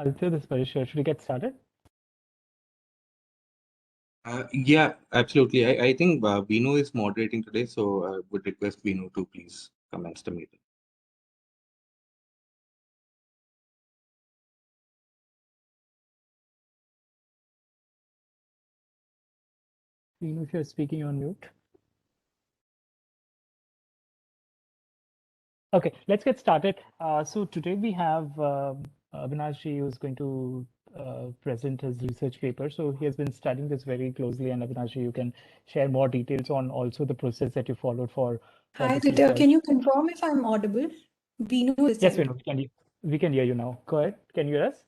Aditya, this is Paresh. Should we get started? Yeah, absolutely. I think Vinu is moderating today, so I would request Vinu to please commence the meeting. Vinu, if you're speaking on mute. Okay, let's get started. So today we have Abhinash Ji, who's going to present his research paper. So he has been studying this very closely, and Abhinash Ji, you can share more details on also the process that you followed for Hi, this Aditya. research. Can you confirm if I'm audible? Vinu is Yes, Vinu, we can hear you now. Go ahead. Can you hear us?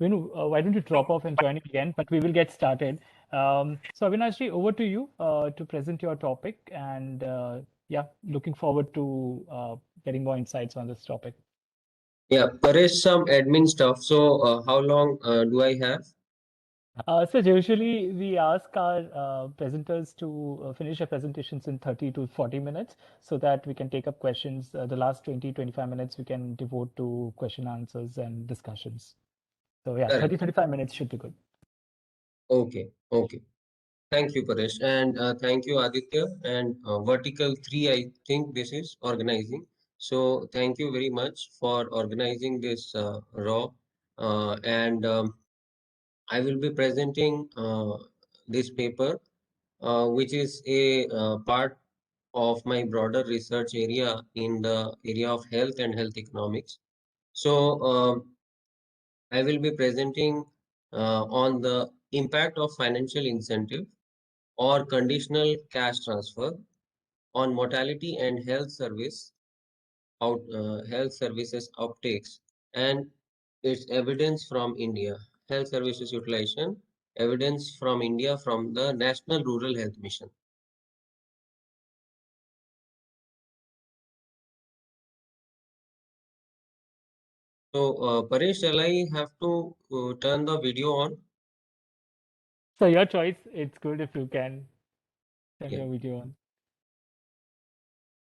Vinu, why don't you drop off and join in again? But we will get started. So Avinash ji, over to you to present your topic, and yeah, looking forward to getting more insights on this topic. Yeah, Paresh, some admin stuff. So, how long do I have? So usually we ask our presenters to finish their presentations in 30 to 40 minutes so that we can take up questions. The last 20-25 minutes we can devote to question answers and discussions. So yeah, Correct. 30-35 minutes should be good. Okay, okay. Thank you, Paresh. And thank you, Aditya. And Vertical 3, I think this is organizing. So, thank you very much for organizing this raw. And I will be presenting this paper, which is a part of my broader research area in the area of health and health economics. So, I will be presenting on the impact of financial incentive or conditional cash transfer on mortality and health services uptakes and its evidence from India. Health services utilization evidence from India from the National Rural Health Mission. So, Paresh, shall I have to turn the video on? So your choice. It's good if you can turn Yeah. your video on.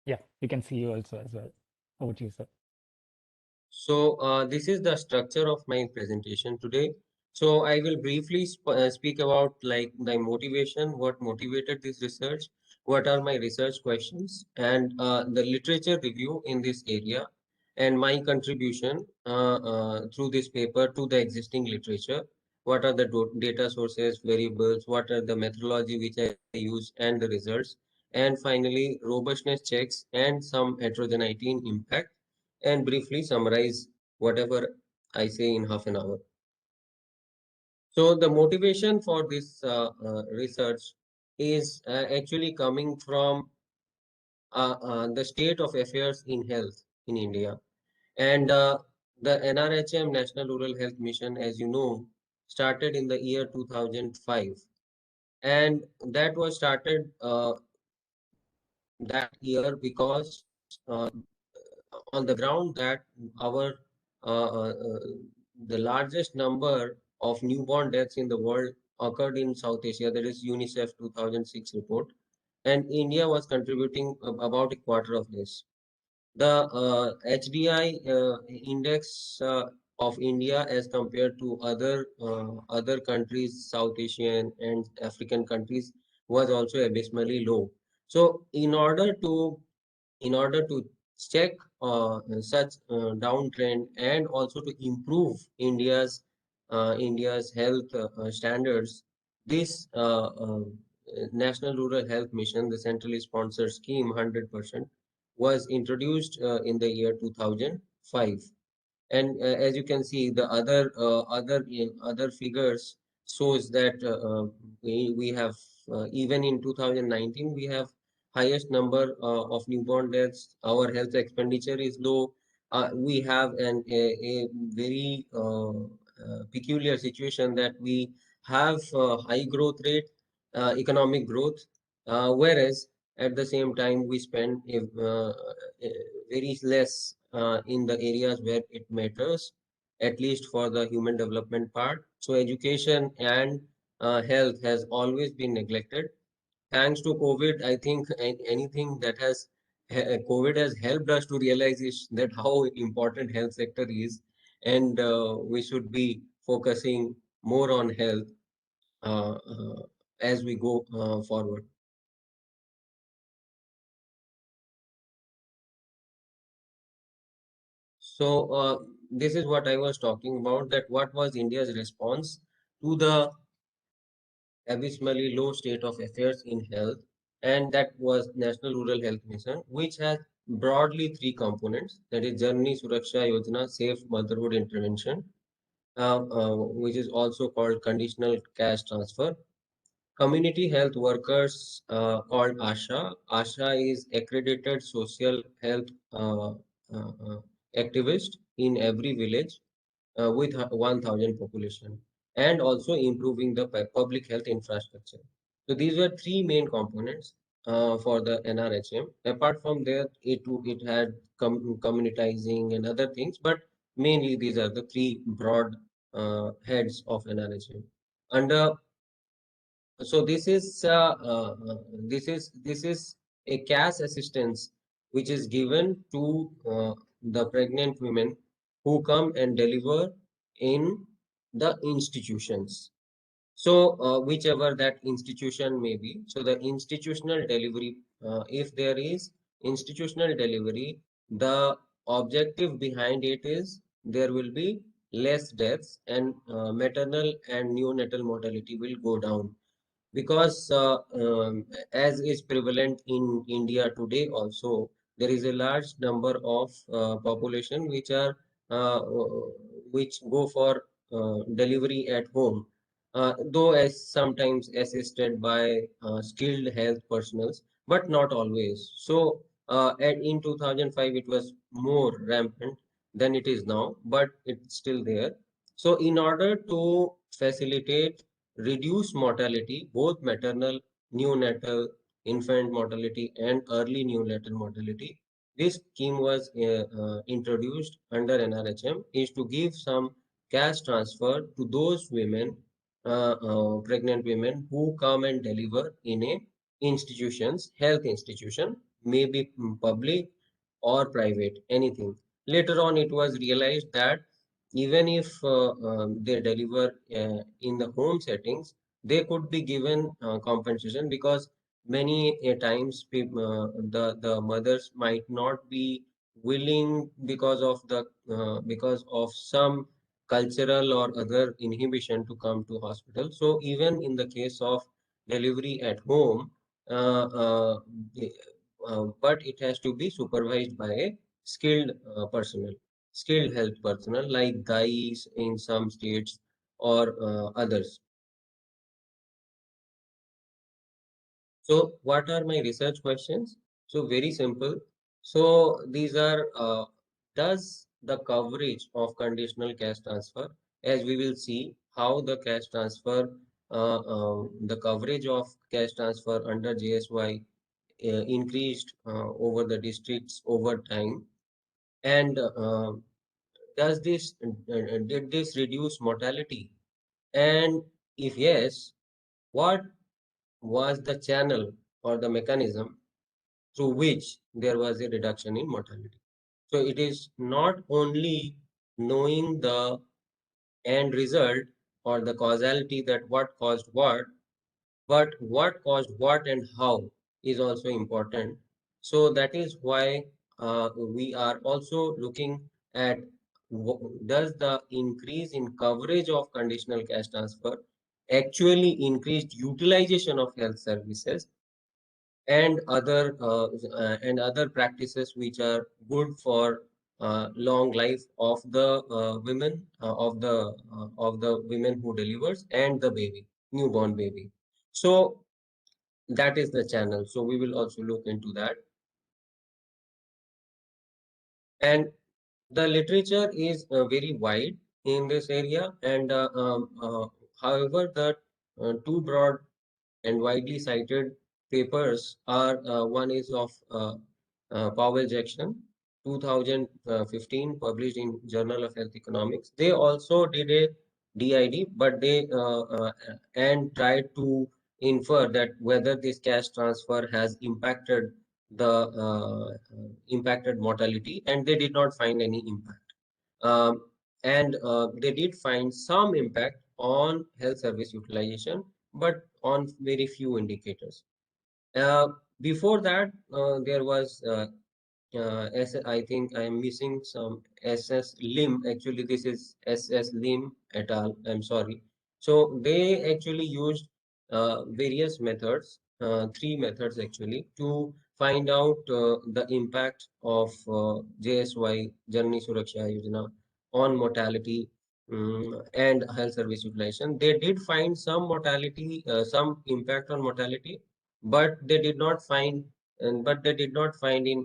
Yeah, we can see you also as well. Over to you, sir. So this is the structure of my presentation today. So I will briefly speak about like the motivation, what motivated this research, what are my research questions, and the literature review in this area, and my contribution through this paper to the existing literature. What are the data sources, variables, what are the methodology which I use, and the results, and finally robustness checks and some heterogeneity in impact, and briefly summarize whatever I say in half an hour. So the motivation for this research is actually coming from the state of affairs in health in India. And the NRHM, National Rural Health Mission, as you know, started in the year 2005. And that was started that year because on the ground that our uh, uh, uh, the largest number of newborn deaths in the world occurred in South Asia. That is UNICEF 2006 report, and India was contributing about a quarter of this. The HDI index of India as compared to other countries, South Asian and African countries, was also abysmally low. So in order to check such downtrend and also to improve India's health standards, this National Rural Health Mission, the centrally sponsored scheme, 100%, was introduced in the year 2005. And as you can see, the other figures shows that we have even in 2019 we have highest number of newborn deaths. Our health expenditure is low. We have a very peculiar situation that we have high growth rate, economic growth, whereas at the same time we spend very less in the areas where it matters, at least for the human development part. So education and health has always been neglected. Thanks to COVID, I think anything that has COVID has helped us to realize is that how important health sector is, and we should be focusing more on health as we go forward. So this is what I was talking about, that what was India's response to the abysmally low state of affairs in health, and that was National Rural Health Mission, which has broadly three components, that is Janani Suraksha Yojana, Safe Motherhood Intervention, which is also called Conditional Cash Transfer. Community health workers called ASHA. ASHA is accredited social health activist in every village with 1,000 population, and also improving the public health infrastructure. So these were three main components for the NRHM. Apart from that, it had communitizing and other things, but mainly these are the three broad heads of NRHM. Under so this is a cash assistance which is given to the pregnant women who come and deliver in the institutions. So whichever that institution may be, so the institutional delivery, if there is institutional delivery, the objective behind it is there will be less deaths, and maternal and neonatal mortality will go down, because as is prevalent in India today also, there is a large number of population which are which go for delivery at home, though as sometimes assisted by skilled health personals, but not always. So in 2005 it was more rampant than it is now, but it's still there. So in order to facilitate reduce mortality, both maternal, neonatal, infant mortality, and early neonatal mortality. This scheme was introduced under NRHM, is to give some cash transfer to those women, pregnant women who come and deliver in a institutions, health institution, maybe public or private, anything. Later on, it was realized that even if they deliver in the home settings, they could be given compensation, because many a times the mothers might not be willing because of some cultural or other inhibition to come to hospital. So even in the case of delivery at home, uh, uh, the- but it has to be supervised by a skilled personnel, skilled health personnel like guys in some states or others. So what are my research questions? So very simple. So these are, does the coverage of conditional cash transfer, as we will see how the cash transfer, the coverage of cash transfer under JSY increased over the districts over time, and does this did this reduce mortality? And if yes, what was the channel or the mechanism through which there was a reduction in mortality? So it is not only knowing the end result or the causality, that what caused what, but what caused what and how is also important. So that is why we are also looking at does the increase in coverage of conditional cash transfer actually increased utilization of health services and other practices which are good for long life of the women, of the women who delivers and the baby, newborn baby. So that is the channel. So we will also look into that. And the literature is very wide in this area, and however, the two broad and widely cited papers are, one is of Powell Jackson, 2015, published in Journal of Health Economics. They also did a DID, but they and tried to infer that whether this cash transfer has impacted the impacted mortality, and they did not find any impact. And they did find some impact on health service utilization, but on very few indicators. Before that, there was I think I am missing some SS Lim. Actually, this is SS Lim et al. I'm sorry. So they actually used various methods, three methods actually, to find out the impact of JSY, Janani Suraksha Yojana, on mortality and health service utilization. They did find some mortality, some impact on mortality, but they did not find but they did not find in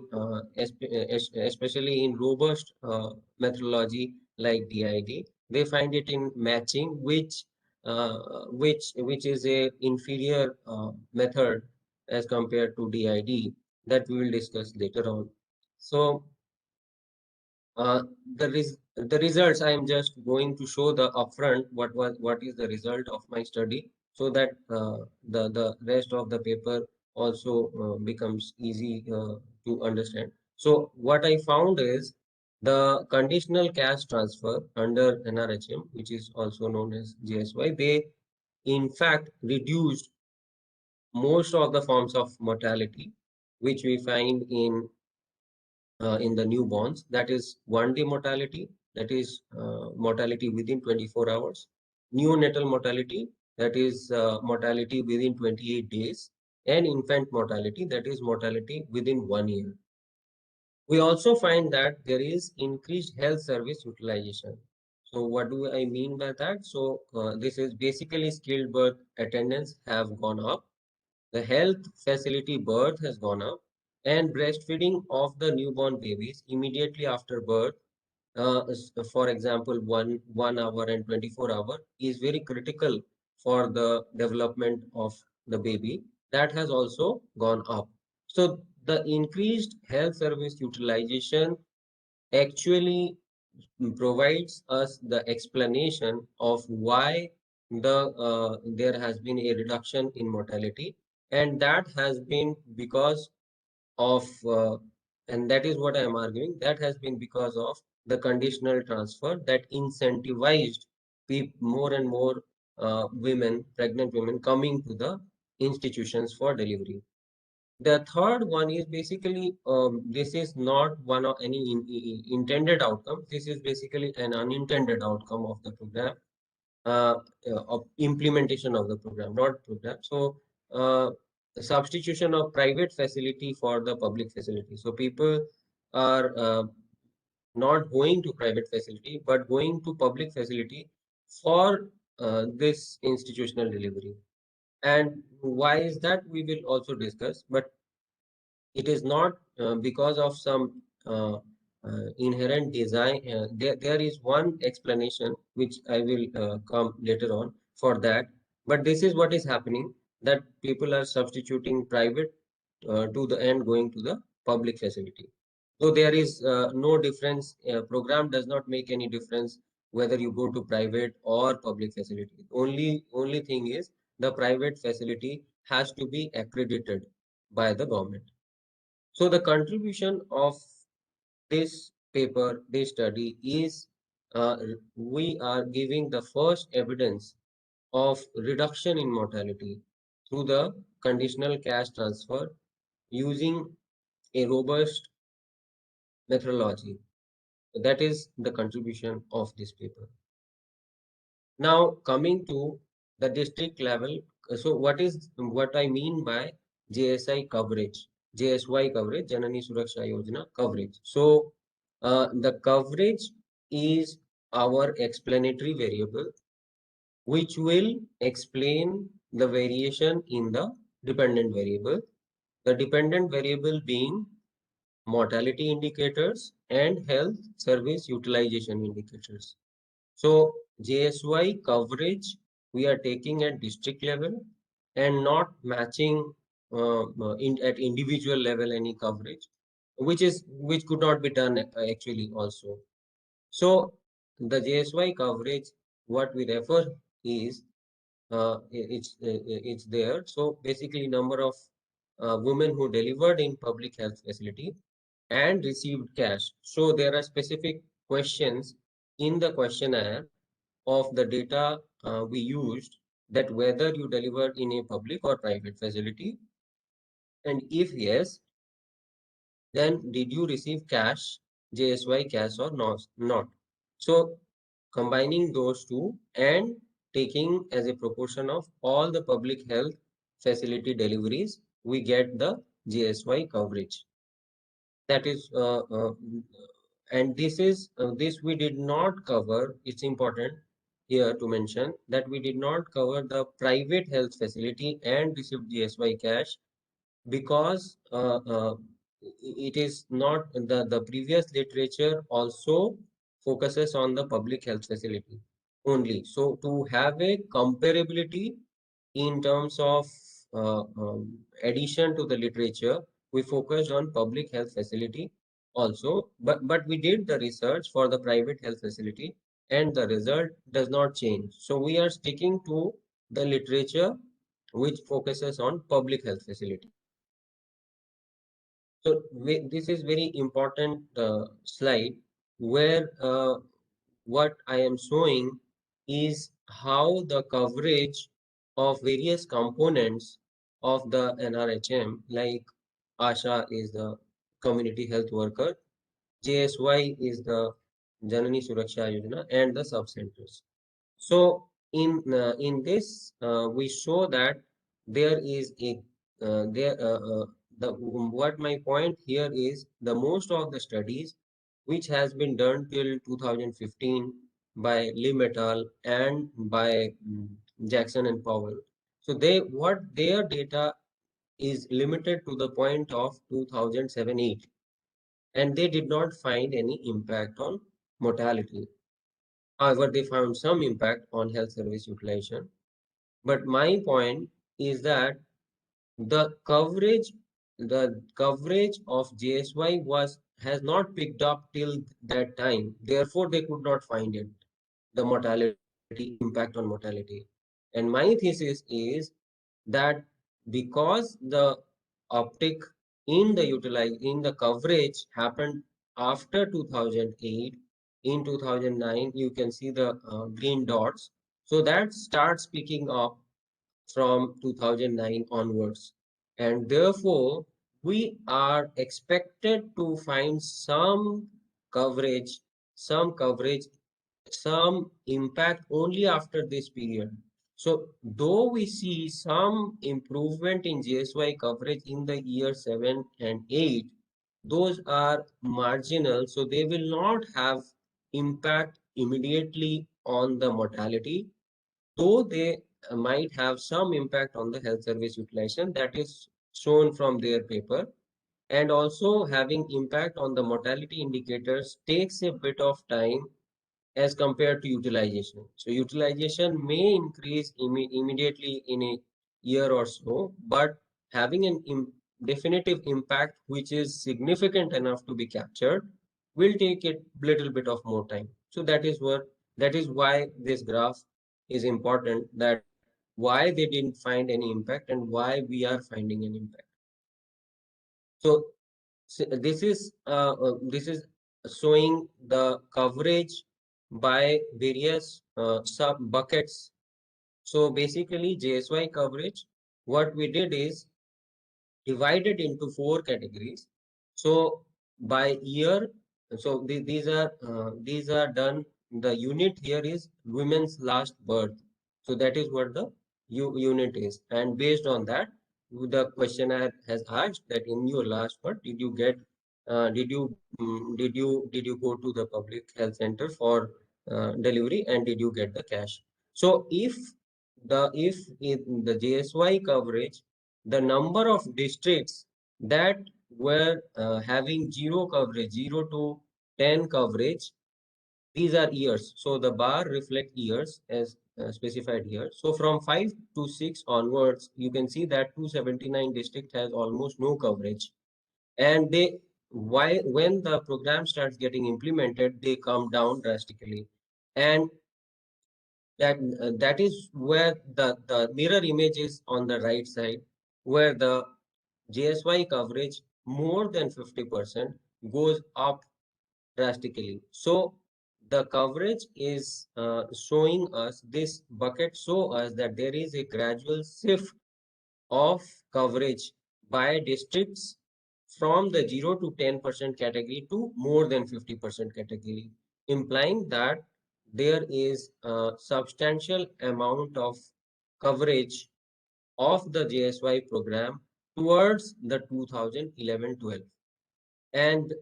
especially in robust methodology like DID. They find it in matching, which is a inferior method as compared to DID, that we will discuss later on. So the results, I am just going to show the upfront what is the result of my study, so that the rest of the paper also becomes easy to understand. So what I found is the conditional cash transfer under NRHM, which is also known as JSY, they in fact reduced most of the forms of mortality which we find in the newborns, that is 1-day mortality, that is mortality within 24 hours, neonatal mortality, that is mortality within 28 days, and infant mortality, that is mortality within 1 year. We also find that there is increased health service utilization. So what do I mean by that? So this is basically skilled birth attendance have gone up, the health facility birth has gone up, and breastfeeding of the newborn babies immediately after birth, for example, 1 hour and 24 hour, is very critical for the development of the baby. That has also gone up. So the increased health service utilization actually provides us the explanation of why there has been a reduction in mortality, and that has been because of and that is what I am arguing, that has been because of the conditional transfer that incentivized more and more pregnant women coming to the institutions for delivery. The third one is basically this is not one of any intended outcome. This is basically an unintended outcome of the program, uh, of implementation of the program, not program. So the substitution of private facility for the public facility. So people are not going to private facility, but going to public facility for this institutional delivery. And why is that? We will also discuss, but it is not because of some inherent design. There is one explanation which I will come later on for that. But this is what is happening, that people are substituting private to the end going to the public facility. So there is no difference. Program does not make any difference whether you go to private or public facility. Only thing is the private facility has to be accredited by the government. So the contribution of this paper, this study is we are giving the first evidence of reduction in mortality through the conditional cash transfer using a robust methodology. That is the contribution of this paper. Now coming to the district level, so what I mean by JSI coverage, JSY coverage, Janani Suraksha Yojana coverage. So the coverage is our explanatory variable, which will explain the variation in the dependent variable. The dependent variable being mortality indicators and health service utilization indicators. So JSY coverage we are taking at district level and not matching at individual level any coverage, which could not be done actually also. So the JSY coverage, what we refer is it's there. So basically number of women who delivered in public health facility and received cash. So there are specific questions in the questionnaire of the data we used, that whether you delivered in a public or private facility, and if yes, then did you receive cash, JSY cash or not? So combining those two and taking as a proportion of all the public health facility deliveries, we get the JSY coverage. That is, and this we did not cover. It's important here to mention that we did not cover the private health facility and received GSY cash, because it is not the previous literature also focuses on the public health facility only. So to have a comparability in terms of addition to the literature, we focused on public health facility also, but we did the research for the private health facility and the result does not change. So we are sticking to the literature which focuses on public health facility. So this is very important slide where what I am showing is how the coverage of various components of the NRHM, like ASHA is the community health worker, JSY is the Janani Suraksha Yojana, and the sub-centers. So in this we show that there is a there the what my point here is, the most of the studies which has been done till 2015 by Lim et al. And by Jackson and Powell. So their data is limited to the point of 2007-8, and they did not find any impact on mortality. However, they found some impact on health service utilization. But my point is that the coverage of JSY has not picked up till that time. Therefore, they could not find it, the mortality, impact on mortality. And my thesis is that because the uptick in the coverage happened after 2008, in 2009 you can see the green dots, so that starts picking up from 2009 onwards, and therefore we are expected to find coverage coverage, some impact only after this period. So though we see some improvement in GSY coverage in the year 7 and 8, those are marginal, so they will not have impact immediately on the mortality, though they might have some impact on the health service utilization, that is shown from their paper. And also having impact on the mortality indicators takes a bit of time as compared to utilization. So utilization may increase immediately in a year or so, but having an definitive impact which is significant enough to be captured will take a little bit of more time. So that is why this graph is important, that why they didn't find any impact and why we are finding an impact. So this is showing the coverage by various sub buckets. So basically JSY coverage, what we did is divided into 4 categories. So by year, so these are done. The unit here is women's last birth. So that is what the unit is, and based on that, the questionnaire has asked that in your last birth, did you get did you go to the public health center for delivery, and did you get the cash? So if in the JSY coverage, the number of districts that were having 0 coverage, 0 to 10 coverage, these are years. So the bar reflect years as specified here. So from 5 to 6 onwards, you can see that 279 district has almost no coverage. And when the program starts getting implemented, they come down drastically. And that is where the mirror image is on the right side, where the JSY coverage more than 50% goes up drastically. So the coverage is showing us, this bucket show us that there is a gradual shift of coverage by districts from the 0 to 10% category to more than 50% category, implying that there is a substantial amount of coverage of the JSY program towards the 2011-12 and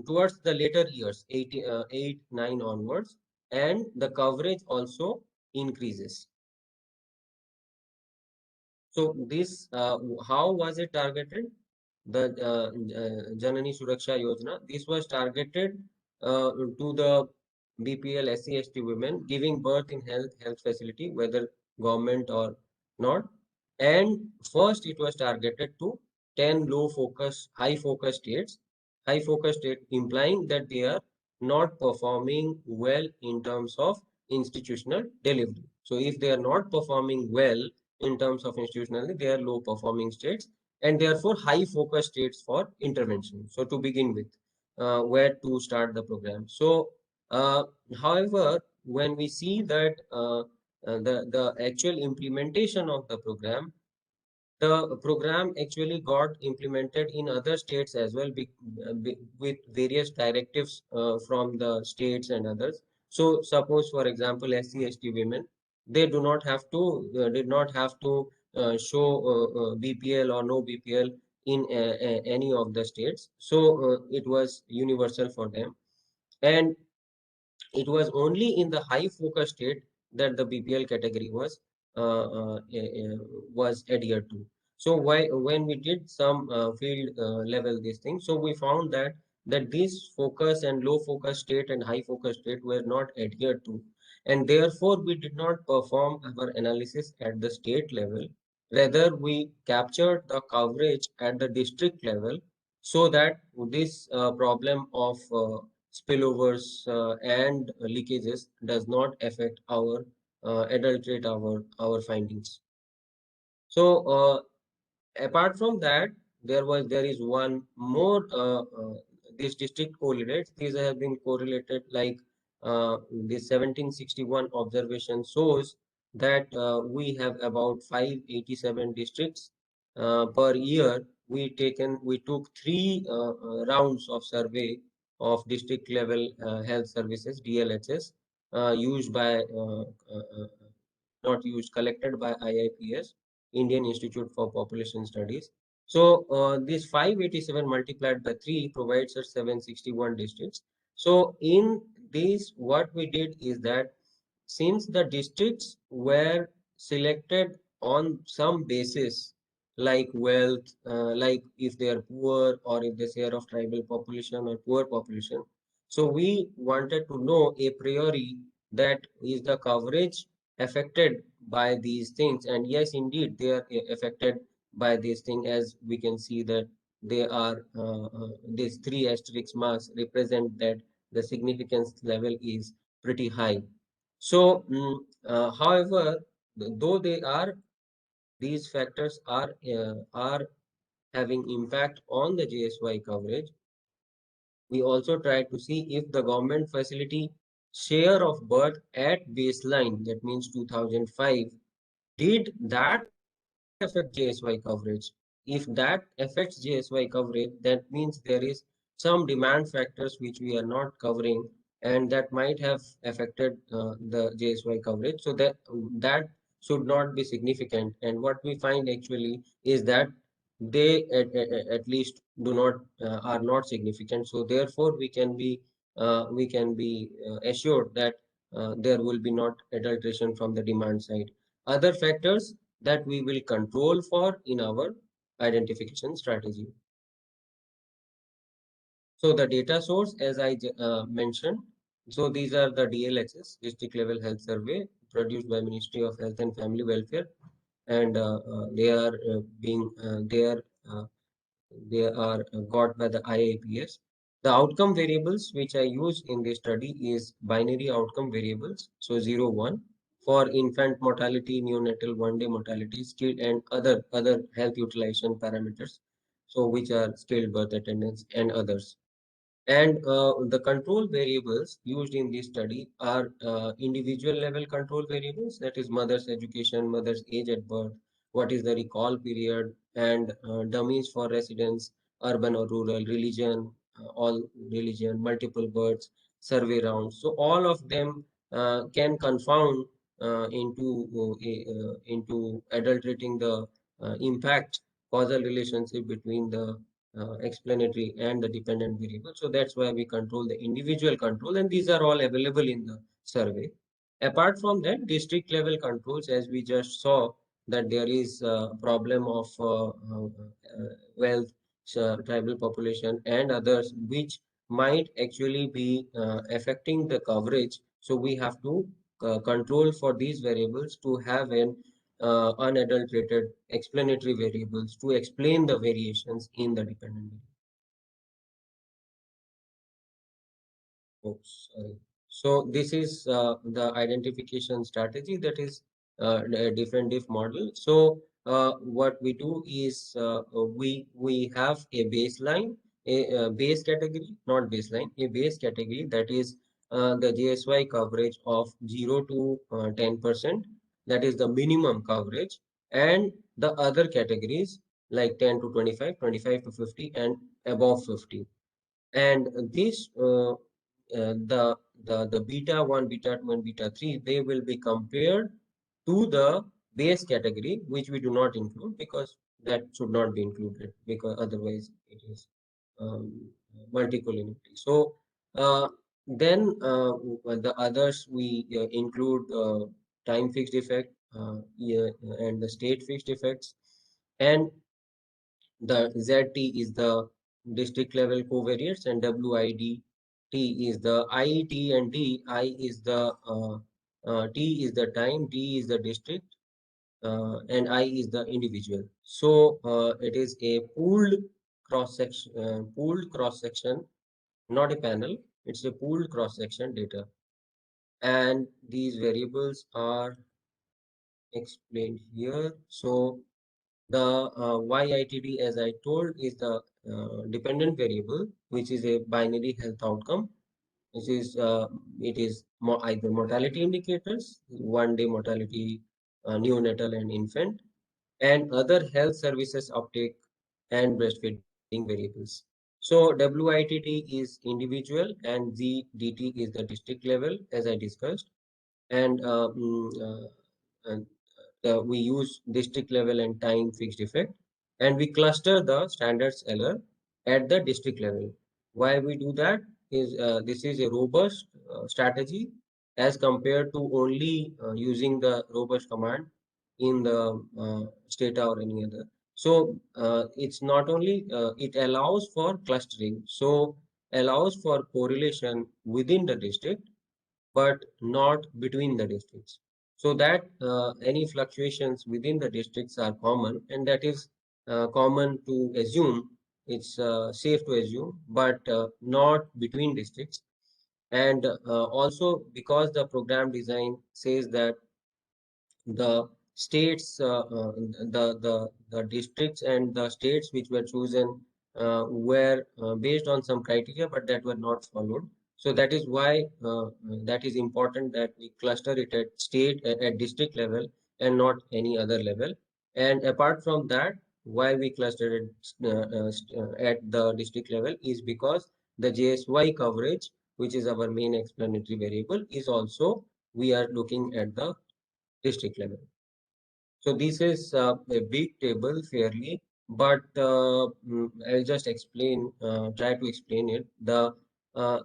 towards the later years, 8, 9 onwards, and the coverage also increases. So this, how was it targeted? The Janani Suraksha Yojana. This was targeted to the BPL SC/ST women giving birth in health facility, whether government or not. And first, it was targeted to 10 low focus, high focus states. High focus state implying that they are not performing well in terms of institutional delivery. So if they are not performing well in terms of institutionally, they are low performing states and therefore high focus states for intervention. So to begin with, where to start the program. So, however, when we see that the actual implementation of the program actually got implemented in other states as well with various directives from the states and others. So suppose, for example, SC/ST women, they do not have to did not have to show BPL or no BPL in any of the states. So it was universal for them, and it was only in the high focus state that the BPL category was adhered to. So when we did some field level this thing, so we found that these focus and low focus state and high focus state were not adhered to, and therefore we did not perform our analysis at the state level. Rather, we captured the coverage at the district level so that this problem of spillovers and leakages does not affect our adulterate our findings. So apart from that, there is one more this district correlates. These have been correlated like the 1761 observation shows that we have about 587 districts per year. We took 3 rounds of survey of district level health services DLHS used by not used collected by IIPS, Indian Institute for Population Studies. So this 587 multiplied by 3 provides us 761 districts. So in this, what we did is that since the districts were selected on some basis like wealth, like if they are poor or if they share of tribal population or poor population. So we wanted to know a priori that is the coverage affected by these things, and yes, indeed they are affected by this thing, as we can see that they are these 3 asterisk marks represent that the significance level is pretty high. So however, though these factors are having impact on the JSY coverage, we also try to see if the government facility share of birth at baseline, that means 2005, did that affect JSY coverage? If that affects JSY coverage, that means there is some demand factors which we are not covering, and that might have affected the JSY coverage. So that should not be significant. And what we find actually is that they at least do not are not significant. So therefore, we can be assured that there will be not adulteration from the demand side. Other factors that we will control for in our identification strategy. So the data source, as I mentioned, so these are the DLHS, district level health survey, produced by Ministry of Health and Family Welfare, and they are got by the IIPS. The outcome variables which I use in this study is binary outcome variables, so 0, 1. for infant mortality, neonatal one-day mortality, skilled and other health utilization parameters, so which are skilled birth attendance and others. And the control variables used in this study are individual level control variables, that is mother's education, mother's age at birth, what is the recall period, and dummies for residents, urban or rural, religion, all religion, multiple births, survey rounds. So all of them can confound into adulterating the impact causal relationship between the explanatory and the dependent variable. So that's why we control the individual control, and these are all available in the survey. Apart from that, district level controls, as we just saw, that there is a problem of wealth, tribal population and others, which might actually be affecting the coverage. So we have to control for these variables to have an unadulterated explanatory variables to explain the variations in the dependent variable. Oh, sorry. So this is the identification strategy, that is a different diff model. So what we do is we have a baseline, a base category, not baseline, a base category, that is the JSY coverage of 0 to 10%. That is the minimum coverage, and the other categories like 10 to 25, 25 to 50, and above 50. And this the beta 1, beta 2, and beta 3, they will be compared to the base category, which we do not include because that should not be included, because otherwise it is multicollinearity. So then the others we include time fixed effect, yeah, and the state fixed effects, and the ZT is the district level covariates, and WIDT is the IET, and D, I is the T is the time, D is the district, and I is the individual. So it is a pooled cross section, not a panel. It's a pooled cross section data, and these variables are explained here. So the YITD, as I told, is the dependent variable, which is a binary health outcome. Which is it is either mortality indicators, one-day mortality, neonatal and infant, and other health services uptake and breastfeeding variables. So WITT is individual, and ZDT is the district level, as I discussed, and we use district level and time fixed effect, and we cluster the standards error at the district level. Why we do that is this is a robust strategy as compared to only using the robust command in the Stata or any other. So it's not only it allows for clustering, so allows for correlation within the district but not between the districts. So that any fluctuations within the districts are common, and that is common to assume, it's safe to assume, but not between districts. And also because the program design says that the states, the districts and the states which were chosen were based on some criteria, but that were not followed. So that is why that is important that we cluster it at state at district level and not any other level. And apart from that, why we clustered it at the district level is because the JSY coverage, which is our main explanatory variable, is also we are looking at the district level. So this is a big table fairly, but I'll just explain, try to explain it.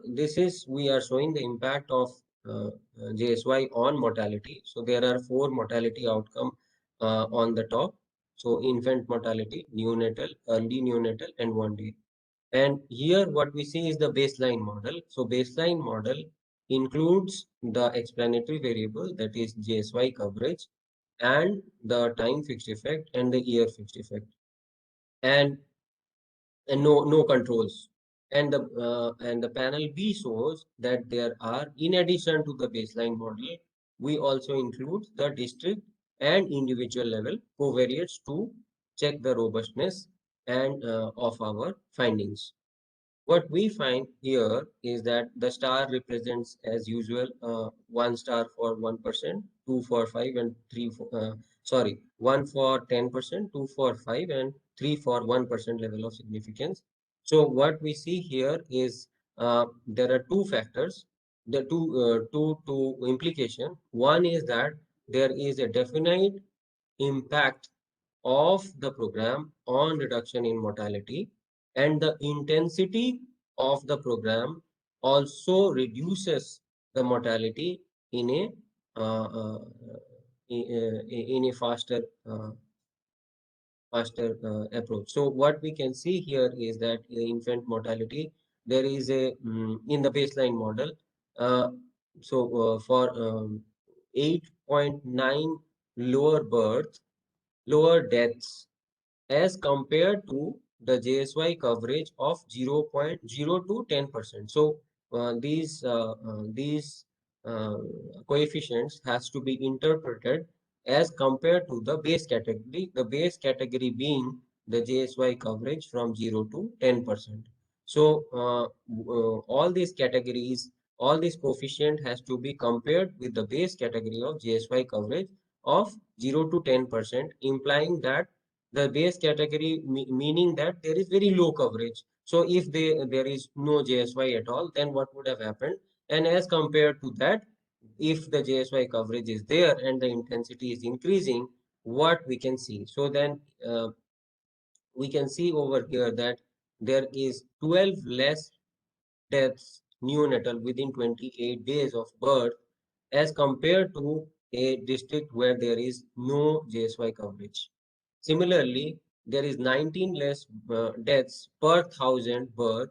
This is, we are showing the impact of JSY on mortality. So there are 4 mortality outcome on the top. So infant mortality, neonatal, early neonatal, and one day. And here what we see is the baseline model. So baseline model includes the explanatory variable, that is JSY coverage, and the time fixed effect and the year fixed effect, and no controls. And the panel B shows that there are, in addition to the baseline model, we also include the district and individual level covariates to check the robustness and of our findings. What we find here is that the star represents, as usual, 1 star for 1%, 2 for 5, and 3 for, 1 for 10%, 2 for 5, and 3 for 1% level of significance. So what we see here is there are two factors, the two implication. One is that there is a definite impact of the program on reduction in mortality, and the intensity of the program also reduces the mortality in a uh, uh, in a faster approach. So what we can see here is that infant mortality, there is a in the baseline model. Uh, for 8.9 lower birth, lower deaths as compared to the JSY coverage of 0.0 to 10%. So these uh, coefficients has to be interpreted as compared to the base category being the JSY coverage from 0 to 10%. So all these categories, all these coefficient has to be compared with the base category of JSY coverage of 0 to 10%, implying that the base category meaning that there is very low coverage. So if there is no JSY at all, then what would have happened? And as compared to that, if the JSY coverage is there and the intensity is increasing, what we can see? So then we can see over here that there is 12 less deaths neonatal within 28 days of birth as compared to a district where there is no JSY coverage. Similarly, there is 19 less deaths per thousand birth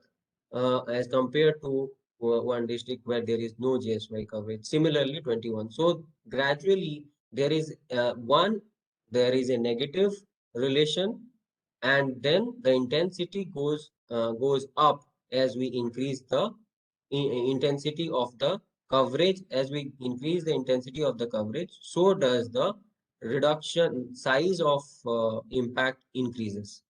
as compared to one district where there is no JSY coverage. Similarly, 21. So gradually there is there is a negative relation, and then the intensity goes up as we increase the intensity of the coverage. As we increase the intensity of the coverage, so does the reduction size of impact increases.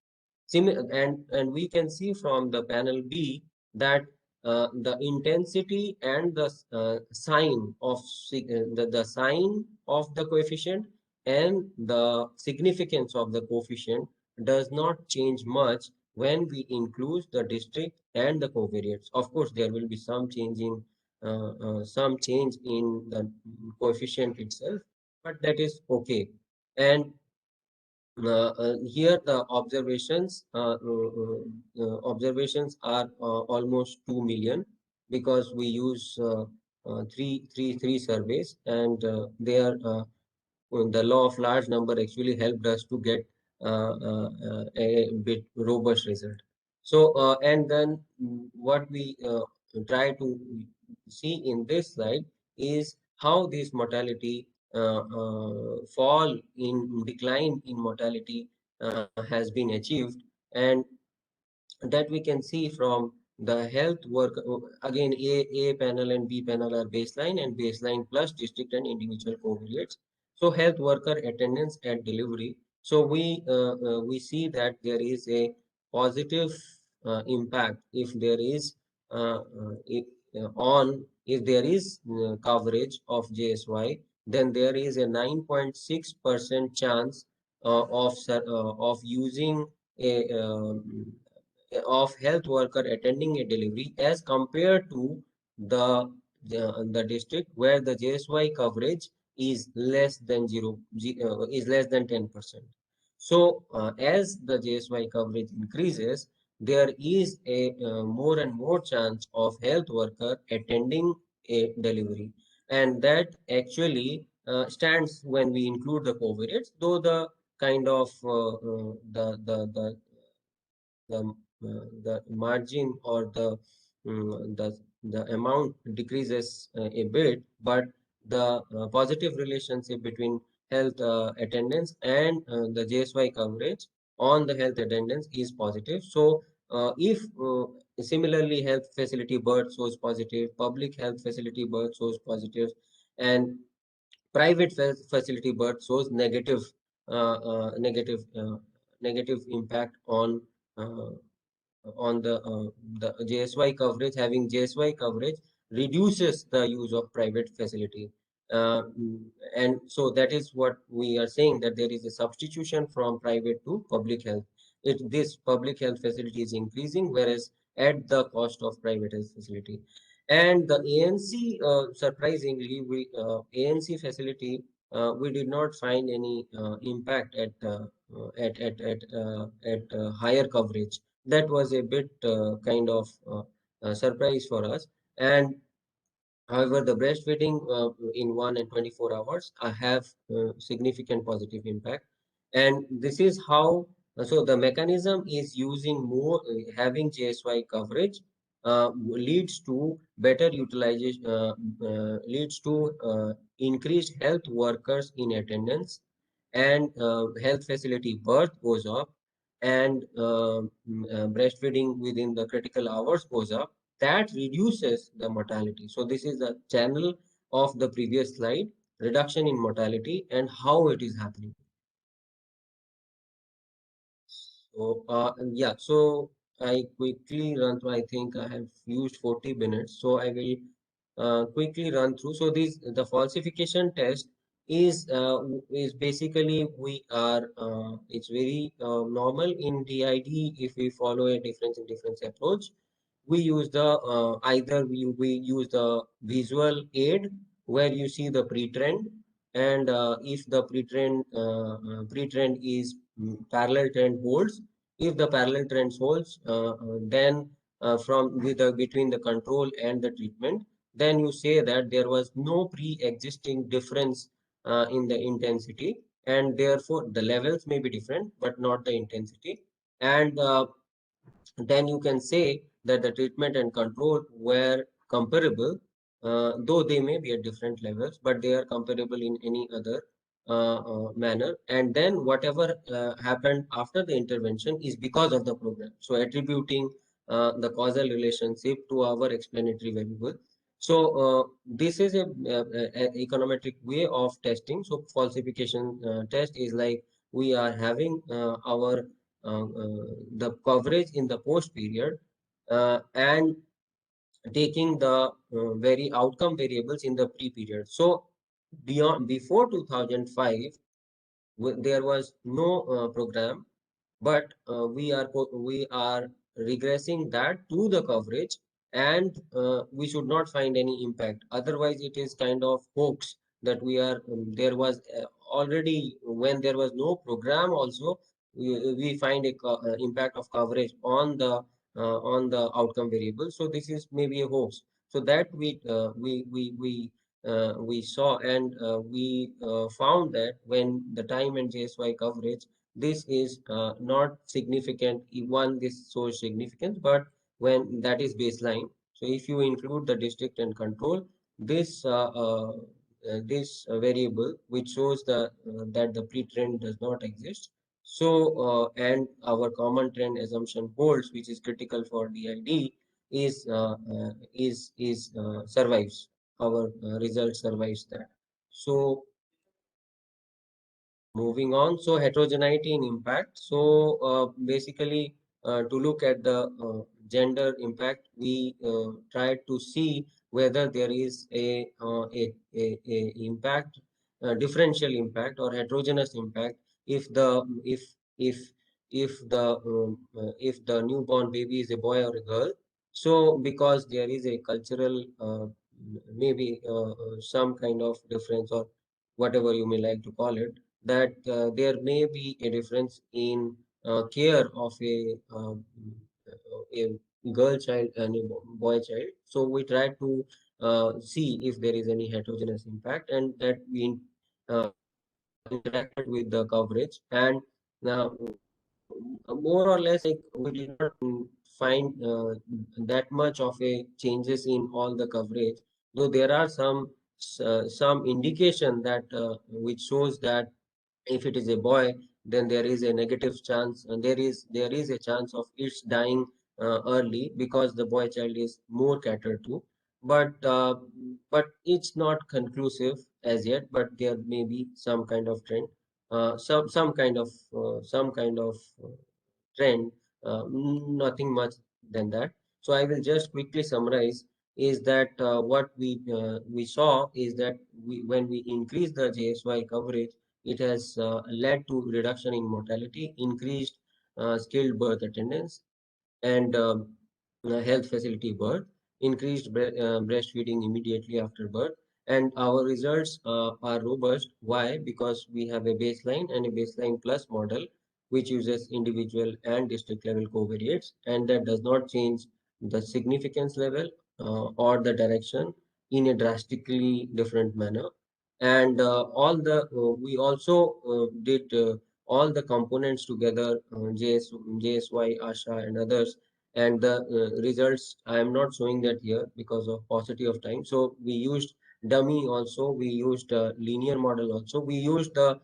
And we can see from the panel B that the intensity and the sign of the sign of the coefficient and the significance of the coefficient does not change much when we include the district and the covariates. Of course, there will be some change in the coefficient itself, but that is okay. And here the observations are almost 2 million, because we use three surveys, and they are the law of large number actually helped us to get a bit robust result. So and then what we try to see in this slide is how this mortality fall in decline in mortality has been achieved, and that we can see from the health work. Again, A panel and B panel are baseline, and baseline plus district and individual covariates. So health worker attendance at delivery. So we see that there is a positive impact if there is if there is coverage of JSY, then there is a 9.6% chance of using a of health worker attending a delivery as compared to the district where the JSY coverage is less than 10%. So as the JSY coverage increases, there is a more and more chance of health worker attending a delivery, and that actually stands when we include the covariates, though the kind of the margin or the amount decreases a bit, but the positive relationship between health attendance and the JSY coverage on the health attendance is positive. So if similarly health facility birth shows positive, public health facility birth shows positive, and private facility birth shows negative impact uh, on the JSY coverage. Having JSY coverage reduces the use of private facility. And so that is what we are saying, that there is a substitution from private to public health. This public health facility is increasing, whereas at the cost of private health facility. And the ANC, surprisingly, ANC facility, we did not find any impact at higher coverage. That was a bit kind of surprise for us. And however, the breastfeeding in 1 and 24 hours have significant positive impact. And this is how, so the mechanism is using more, having JSY coverage leads to better utilization, leads to increased health workers in attendance, and health facility birth goes up, and breastfeeding within the critical hours goes up. That reduces the mortality. So this is the channel of the previous slide, reduction in mortality and how it is happening. So yeah, so I quickly run through. I think I have used 40 minutes, so I will quickly run through. So this, the falsification test is basically, we are it's very normal in DID. If we follow a difference in difference approach, we use the either we use the visual aid, where you see the pre-trend, and if the pre-trend is parallel trend holds, if the parallel trend holds, then from with the between the control and the treatment, then you say that there was no pre-existing difference in the intensity, and therefore the levels may be different but not the intensity. And then you can say that the treatment and control were comparable, though they may be at different levels, but they are comparable in any other manner. And then whatever happened after the intervention is because of the program. So attributing the causal relationship to our explanatory variable. So this is a econometric way of testing. So falsification test is like, we are having our the coverage in the post period, and taking the very outcome variables in the pre period. So before 2005, there was no program, but we are regressing that to the coverage, and we should not find any impact. Otherwise it is kind of hoax that we are there was already, when there was no program also, we find a impact of coverage on the outcome variable. So this is maybe a hoax. So that we saw, and we found that when the time and JSY coverage, this is not significant. One, this shows significance, but when that is baseline. So if you include the district and control, this variable which shows that the pre-trend does not exist. So and our common trend assumption holds, which is critical for DID, is survives. Our result survives that. So moving on, so heterogeneity in impact. So basically, to look at the gender impact, we tried to see whether there is a impact, differential impact or heterogeneous impact, if the if the newborn baby is a boy or a girl. So because there is a cultural maybe some kind of difference, or whatever you may like to call it, that there may be a difference in care of a girl child and a boy child. So we try to see if there is any heterogeneous impact, and that we interacted with the coverage. And more or less, like, we did not find that much of a changes in all the coverage, though there are some indication that which shows that if it is a boy, then there is a negative chance, and there is a chance of its dying early, because the boy child is more catered to. but it's not conclusive as yet. But there may be some kind of trend, some kind of trend, nothing much than that. So I will just quickly summarize is that what we saw is that when we increase the JSY coverage, it has led to reduction in mortality, increased skilled birth attendance, and health facility birth, increased breastfeeding immediately after birth. And our results are robust. Why? Because we have a baseline and a baseline plus model, which uses individual and district level covariates, and that does not change the significance level or the direction in a drastically different manner. And we also did all the components together, JSY, ASHA, and others. And the results, I am not showing that here because of paucity of time. So we used dummy also, we used linear model also, we used the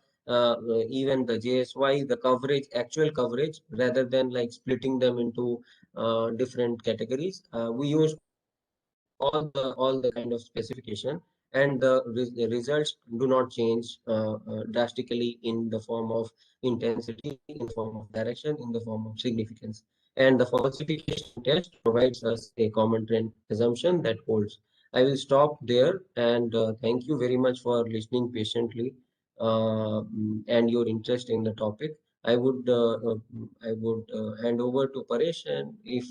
even the JSY, the coverage, actual coverage, rather than like splitting them into different categories. We used all the kind of specification, and the results do not change drastically in the form of intensity, in the form of direction, in the form of significance. And the falsification test provides us a common trend assumption that holds. I will stop there, and thank you very much for listening patiently and your interest in the topic. I would hand over to Paresh, and if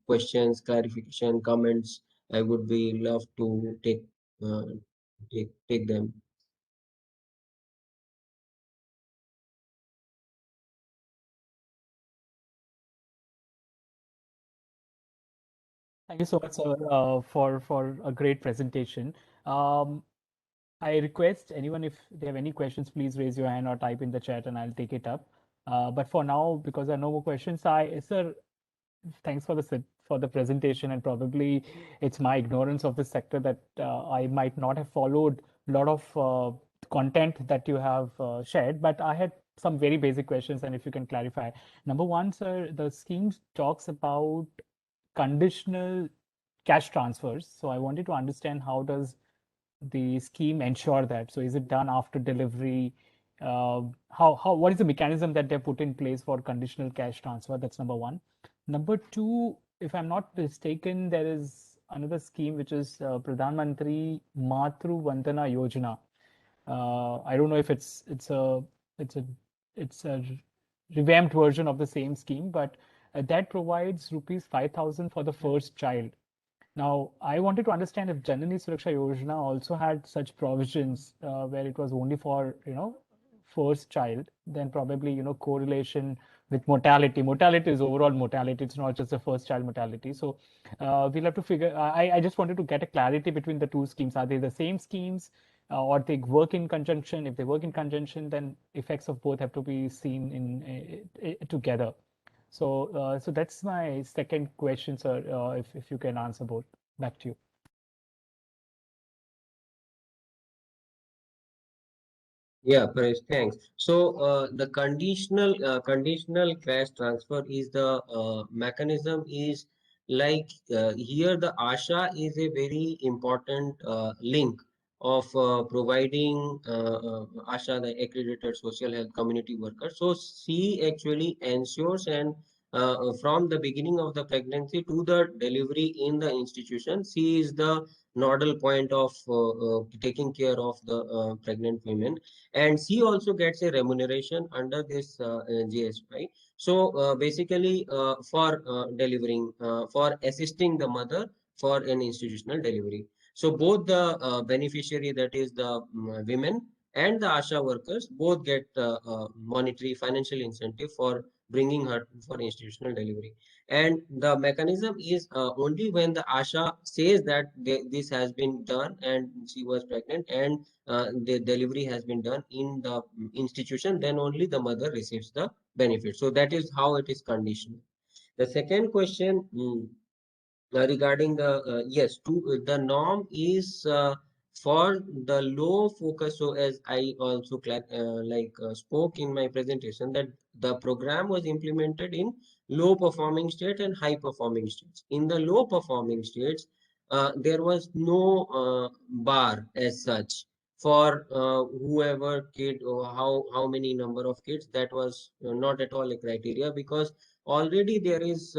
questions, clarification, comments, I would be love to uh, take them. Thank you so much, sir, for a great presentation. Um, I request anyone, if they have any questions, please raise your hand or type in the chat and I'll take it up. But for now, because there are no more questions, sir, thanks for for the presentation, and probably it's my ignorance of the sector that I might not have followed a lot of content that you have shared, but I had some very basic questions, and if you can clarify. Number one, sir, the scheme talks about conditional cash transfers. So I wanted to understand, how does the scheme ensure that? So is it done after delivery? What is the mechanism that they put in place for conditional cash transfer? That's number one. Number two, if I'm not mistaken, there is another scheme which is Pradhan Mantri Matru Vandana Yojana. I don't know if it's a it's a revamped version of the same scheme, but that provides rupees 5,000 for the first child. Now, I wanted to understand if Janani Suraksha Yojana also had such provisions where it was only for, first child, then probably, correlation with mortality. Mortality is overall mortality. It's not just the first child mortality. So we'll have to figure, I just wanted to get a clarity between the two schemes. Are they the same schemes or they work in conjunction? If they work in conjunction, then effects of both have to be seen in together. So that's my second question, sir. If you can answer both, back to you. Yeah, Paresh, thanks. So the conditional cash transfer is the mechanism is like here the ASHA is a very important link of providing ASHA, the accredited social health community worker. So she actually ensures, and from the beginning of the pregnancy to the delivery in the institution, she is the nodal point of taking care of the pregnant women, and she also gets a remuneration under this GSY. So basically for delivering, for assisting the mother for an institutional delivery. So both the beneficiary, that is the women, and the ASHA workers both get monetary financial incentive for bringing her for institutional delivery. And the mechanism is only when the ASHA says that this has been done and she was pregnant and the delivery has been done in the institution, then only the mother receives the benefit. So that is how it is conditional. The second question, regarding the yes, the norm is for the low focus. So as I also spoke in my presentation, that the program was implemented in low performing state and high performing states. In the low performing states, there was no bar as such for whoever kid or how many number of kids. That was not at all a criteria, because already there is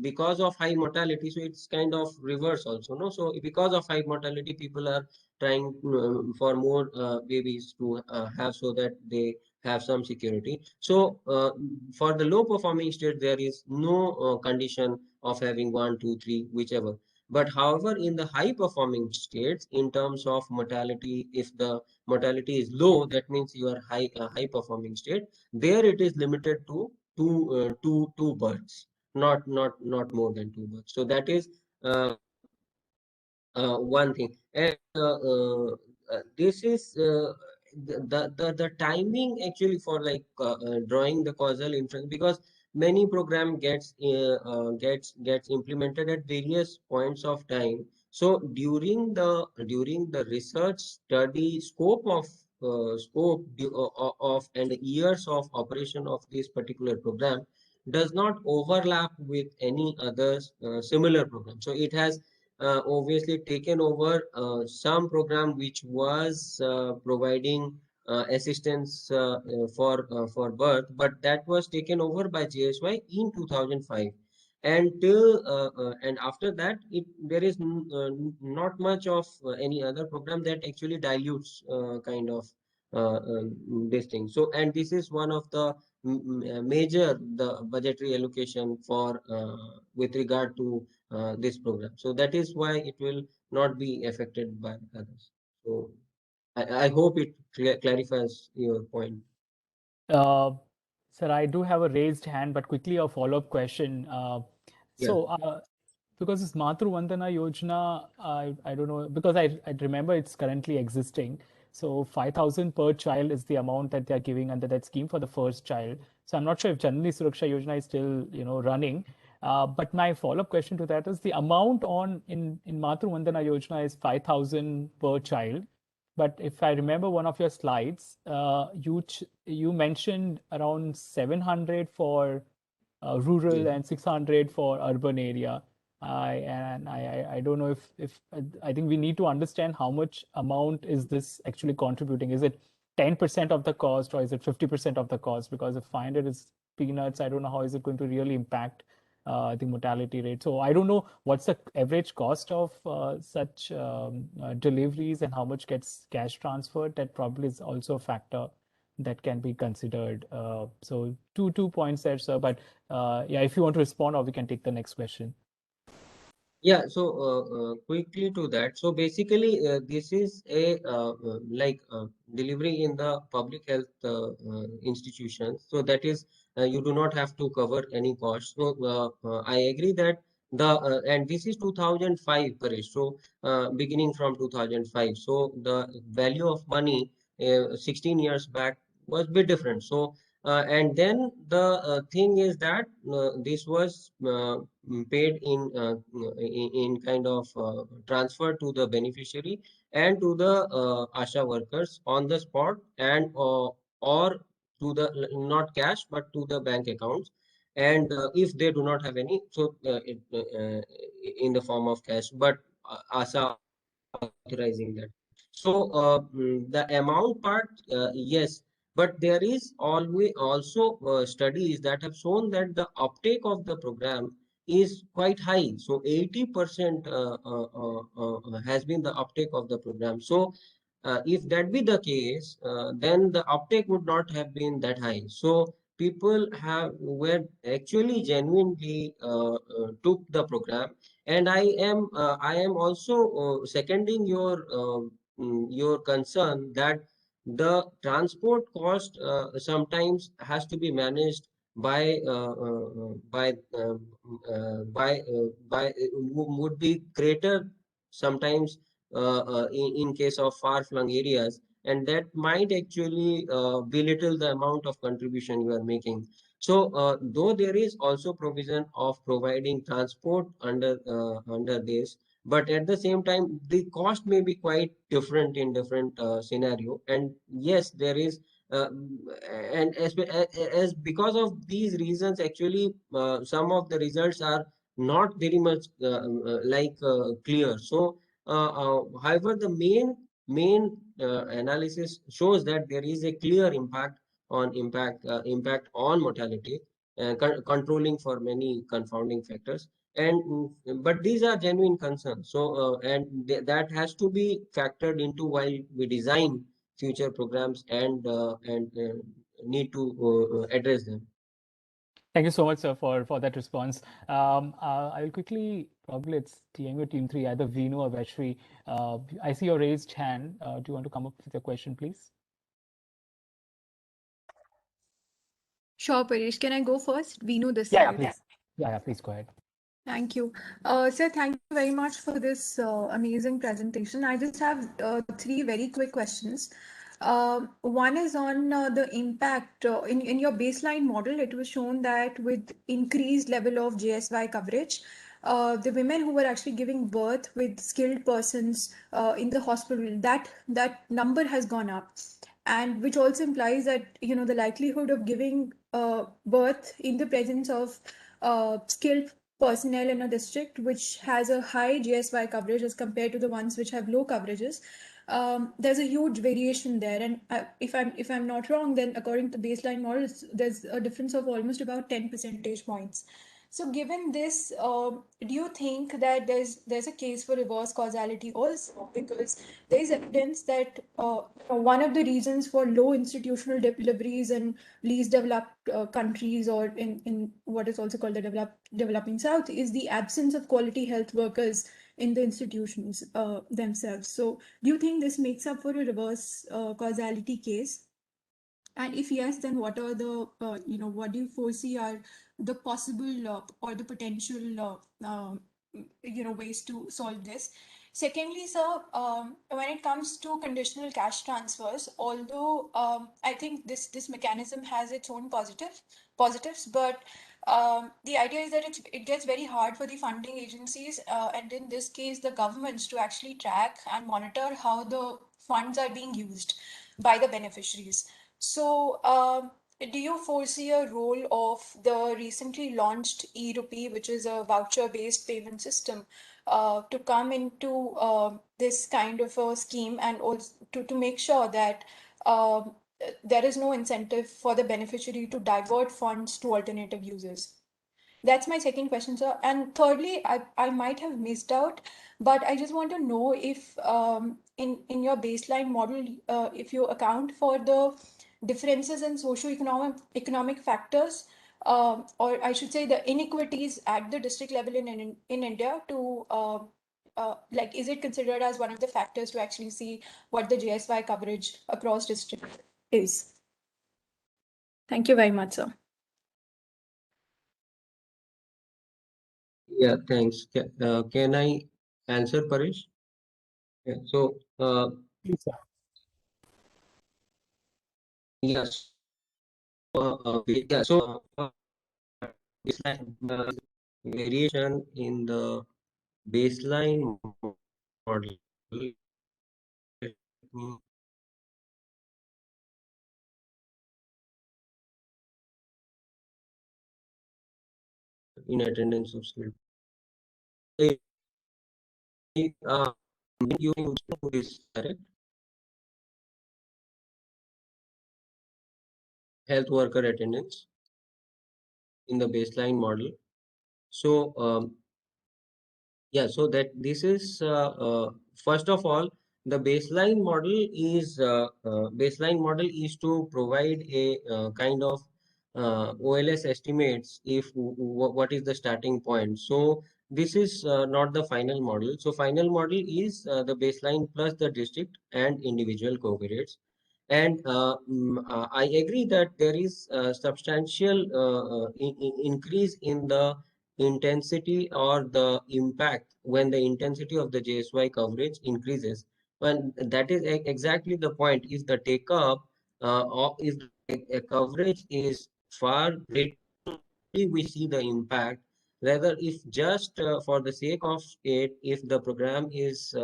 because of high mortality, so it's kind of reverse also, no? So because of high mortality, people are trying for more babies to have, so that they have some security. So for the low performing state, there is no condition of having 1, 2, 3, whichever. But however, in the high performing states, in terms of mortality, if the mortality is low, that means you are high performing state. There it is limited to two births, not more than two births. So that is one thing. And this is the timing actually for like drawing the causal inference, because many program gets implemented at various points of time. So during the research study scope of and the years of operation of this particular program does not overlap with any other similar program. So it has obviously taken over some program which was providing assistance for birth, but that was taken over by JSY in 2005. And and after that, there is not much of any other program that actually dilutes kind of this thing. So, and this is one of the major the budgetary allocation for with regard to this program. So that is why it will not be affected by others. So I hope it clarifies your point. Uh, Sir, I do have a raised hand, but quickly a follow-up question. Yeah. So, because this Matru Vandana Yojana, I don't know, because I remember it's currently existing. So 5,000 per child is the amount that they're giving under that scheme for the first child. So I'm not sure if Janani Suraksha Yojana is still, running. But my follow-up question to that is the amount in Matru Vandana Yojana is 5,000 per child. But if I remember one of your slides, you mentioned around 700 for rural Yeah. and 600 for urban area. I don't know if I think we need to understand how much amount is this actually contributing. Is it 10% of the cost or is it 50% of the cost? Because if 500 is peanuts, I don't know how is it going to really impact the mortality rate. So I don't know what's the average cost of such deliveries and how much gets cash transferred. That probably is also a factor that can be considered. So two points there, sir. But yeah, if you want to respond, or we can take the next question. Yeah, so quickly to that. So basically, this is a like delivery in the public health institutions. So that is, you do not have to cover any cost. So I agree that and this is 2005, Paresh. So beginning from 2005. So the value of money 16 years back was a bit different. So and then the thing is that this was paid in kind of transfer to the beneficiary and to the ASHA workers on the spot, and or to the not cash but to the bank accounts. And if they do not have any, so in the form of cash, but ASHA authorizing that. So the amount part, yes, but there is always also studies that have shown that the uptake of the program is quite high. So 80% has been the uptake of the program. So if that be the case, then the uptake would not have been that high. So people were actually genuinely took the program. And I am also seconding your concern that the transport cost sometimes has to be managed by by would be greater sometimes in case of far-flung areas, and that might actually belittle the amount of contribution you are making. So, though there is also provision of providing transport under this, but at the same time, the cost may be quite different in different scenario. And yes, there is, and as because of these reasons, actually, some of the results are not very much clear. So, however, the main analysis shows that there is a clear impact on mortality, controlling for many confounding factors. And but these are genuine concerns. So, and that has to be factored into while we design future programs and need to address them. Thank you so much, sir, for that response. I'll quickly, probably it's DMEO Team 3, either Vinu or Vaishri. I see your raised hand. Do you want to come up with your question, please? Sure, Paresh. Can I go first? Vinu this Yeah, side. please. Yeah, please go ahead. Thank you. Sir, thank you very much for this amazing presentation. I just have three very quick questions. One is on the impact. In your baseline model, it was shown that with increased level of JSY coverage, the women who were actually giving birth with skilled persons in the hospital, that number has gone up. And which also implies that, you know, the likelihood of giving birth in the presence of skilled personnel in a district which has a high GSY coverage as compared to the ones which have low coverages, there's a huge variation there. And if I'm not wrong, then according to the baseline models, there's a difference of almost about 10 percentage points. So given this, do you think that there's a case for reverse causality also? Because there is evidence that one of the reasons for low institutional deliveries in least developed countries, or in what is also called the developing South, is the absence of quality health workers in the institutions themselves. So do you think this makes up for a reverse causality case? And if yes, then what are the, what do you foresee are the possible or the potential, ways to solve this? Secondly, sir, when it comes to conditional cash transfers, although I think this mechanism has its own positives, but the idea is that it gets very hard for the funding agencies, and in this case, the governments, to actually track and monitor how the funds are being used by the beneficiaries. So, do you foresee a role of the recently launched e-rupee, which is a voucher-based payment system, to come into this kind of a scheme, and also to make sure that there is no incentive for the beneficiary to divert funds to alternative uses? That's my second question, sir. And thirdly, I might have missed out, but I just want to know if in your baseline model, if you account for the differences in economic factors, or I should say the inequities at the district level in India, to like, is it considered as one of the factors to actually see what the JSY coverage across districts is? Thank you very much, sir. Yeah, thanks. Can I answer, Paresh? Yeah. So, Please, sir. yes. Yeah. So, baseline variation in the baseline model in attendance of students. You is correct. Health worker attendance in the baseline model. So, yeah, so that this is first of all, the baseline model is to provide a kind of OLS estimates if what is the starting point. So this is not the final model. So final model is the baseline plus the district and individual covariates. And I agree that there is a substantial increase in the intensity or the impact when the intensity of the JSY coverage increases. When that is exactly the point. If the take up or if a coverage is far greater, we see the impact. Rather, if just for the sake of it, if the program is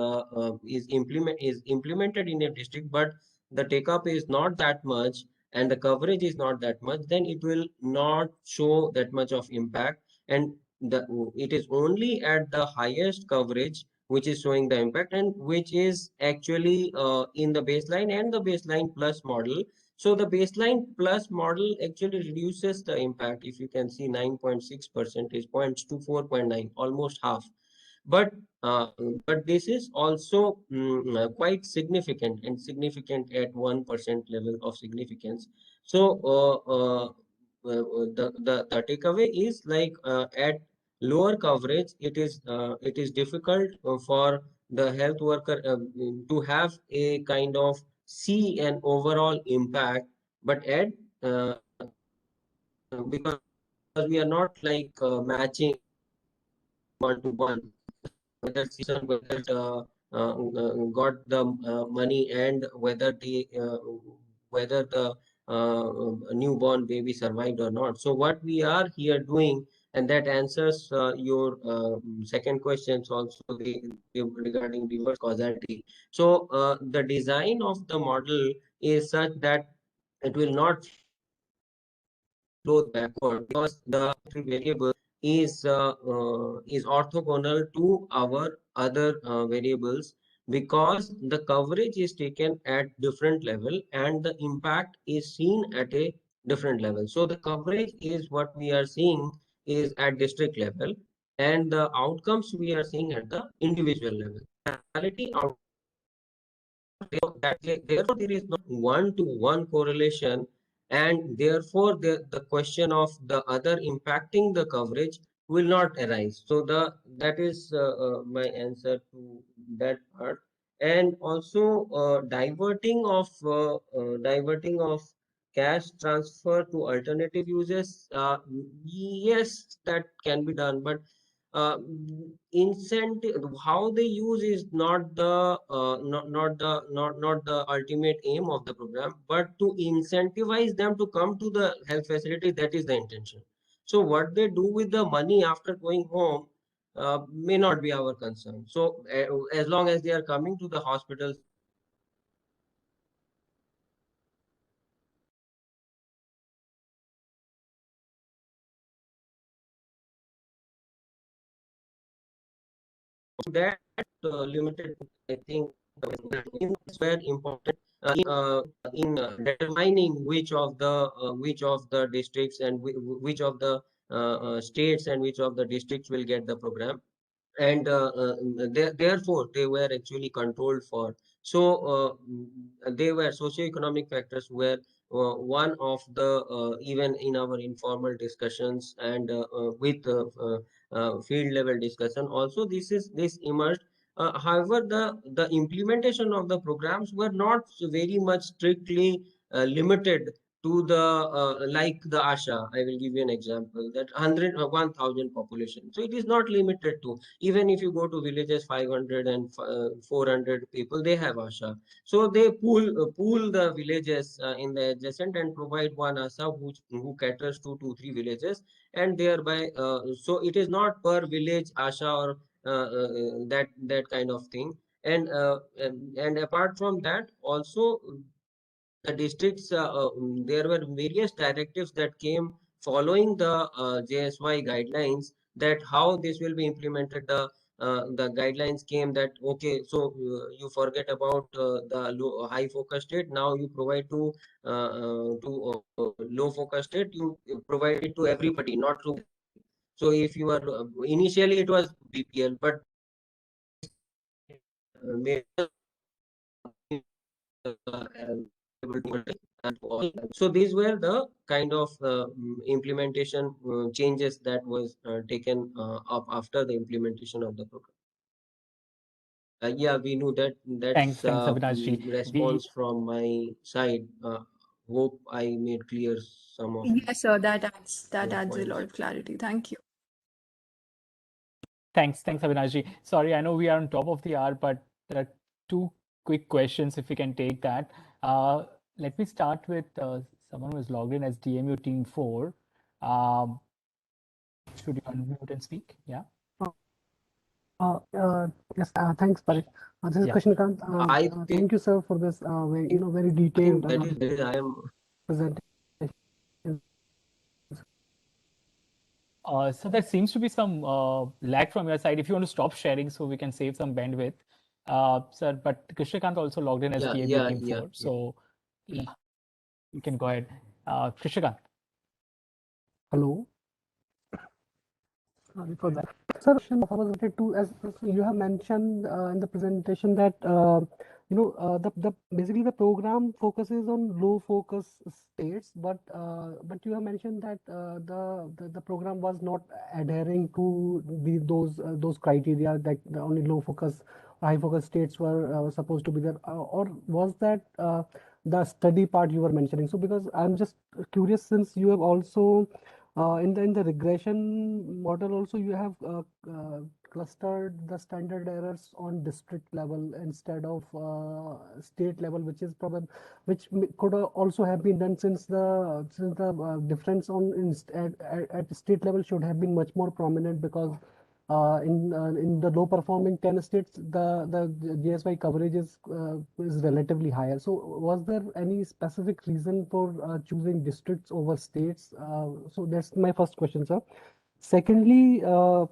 implemented in a district, but the take up is not that much and the coverage is not that much, then it will not show that much of impact. And it is only at the highest coverage which is showing the impact, and which is actually in the baseline and the baseline plus model. So the baseline plus model actually reduces the impact. If you can see, 9.6 percentage points to 4.9, almost half. But uh, but this is also quite significant, and significant at 1% level of significance. So the takeaway is like, at lower coverage, it is difficult for the health worker to have a kind of see an overall impact. But at because we are not like matching one to one, whether season, whether got the money, and whether the newborn baby survived or not. So what we are here doing, and that answers your second questions also, regarding reverse causality. So the design of the model is such that it will not flow backward, because the variable is orthogonal to our other variables, because the coverage is taken at different level and the impact is seen at a different level. So the coverage is what we are seeing is at district level, and the outcomes we are seeing at the individual level. Reality therefore there is not one-to-one correlation, and therefore the question of the other impacting the coverage will not arise. So that is my answer to that part. And also diverting of cash transfer to alternative uses, yes, that can be done, but incentive, how they use is not the not the ultimate aim of the program, but to incentivize them to come to the health facility. That is the intention. So what they do with the money after going home may not be our concern. So as long as they are coming to the hospitals, that limited, I think, is very important in determining which of the districts and which of the states and which of the districts will get the program. And therefore they were actually controlled for. So they were socioeconomic factors were one of the even in our informal discussions, and with field level discussion also, this emerged. However, the implementation of the programs were not very much strictly limited to the like the ASHA. I will give you an example, that 100 1,000 population. So it is not limited to, even if you go to villages 500 and 400 people, they have ASHA. So they pool the villages in the adjacent and provide one ASHA who caters to 2 3 villages, and thereby so it is not per village ASHA or that kind of thing. And apart from that also, the districts, there were various directives that came following the JSY guidelines, that how this will be implemented. The guidelines came that, okay, so you forget about the high focus state. Now you provide to low focus state. You provide it to everybody, not to. So if you are initially it was BPL, but maybe so these were the kind of implementation changes that was taken up after the implementation of the program. Yeah, we knew that Thanks, that's Avinash ji. response from my side. Hope I made clear some of Yes, sir, that your adds a lot points. of clarity. Thank you. Thanks, Avinash ji. Sorry, I know we are on top of the hour, but there are two quick questions if we can take that. Let me start with someone who is logged in as DMU Team 4. Should you unmute and speak? Yeah. Yes, thanks, Parik. This is Yeah. Krishnakant. I Thank think you, sir, for this very detailed that is I am. presentation. So, I have two questions. First, I would like to understand, you know, what is the impact of Jsy on the health system? Second, what is the impact of Jsy on the health system? So, I have two questions. First, So there seems to be some lag from your side. If you want to stop sharing so we can save some bandwidth. Sir, but Krishnakant also logged in as DMEO Team 4. So yeah, you can go ahead. Krishnakant. Hello. Sorry for that. Sir, question was related to, as you have mentioned in the presentation, that the basically the program focuses on low focus states, but you have mentioned that the program was not adhering to those criteria, that the only low focus, high focus states were supposed to be there, or was that the study part you were mentioning? So because I'm just curious, since you have also in the regression model also you have clustered the standard errors on district level instead of state level, which is probably could also have been done, since the difference at state level should have been much more prominent, because in the low performing 10 states, the GSY coverage is relatively higher. So was there any specific reason for choosing districts over states? So that's my first question, sir. Secondly, sir,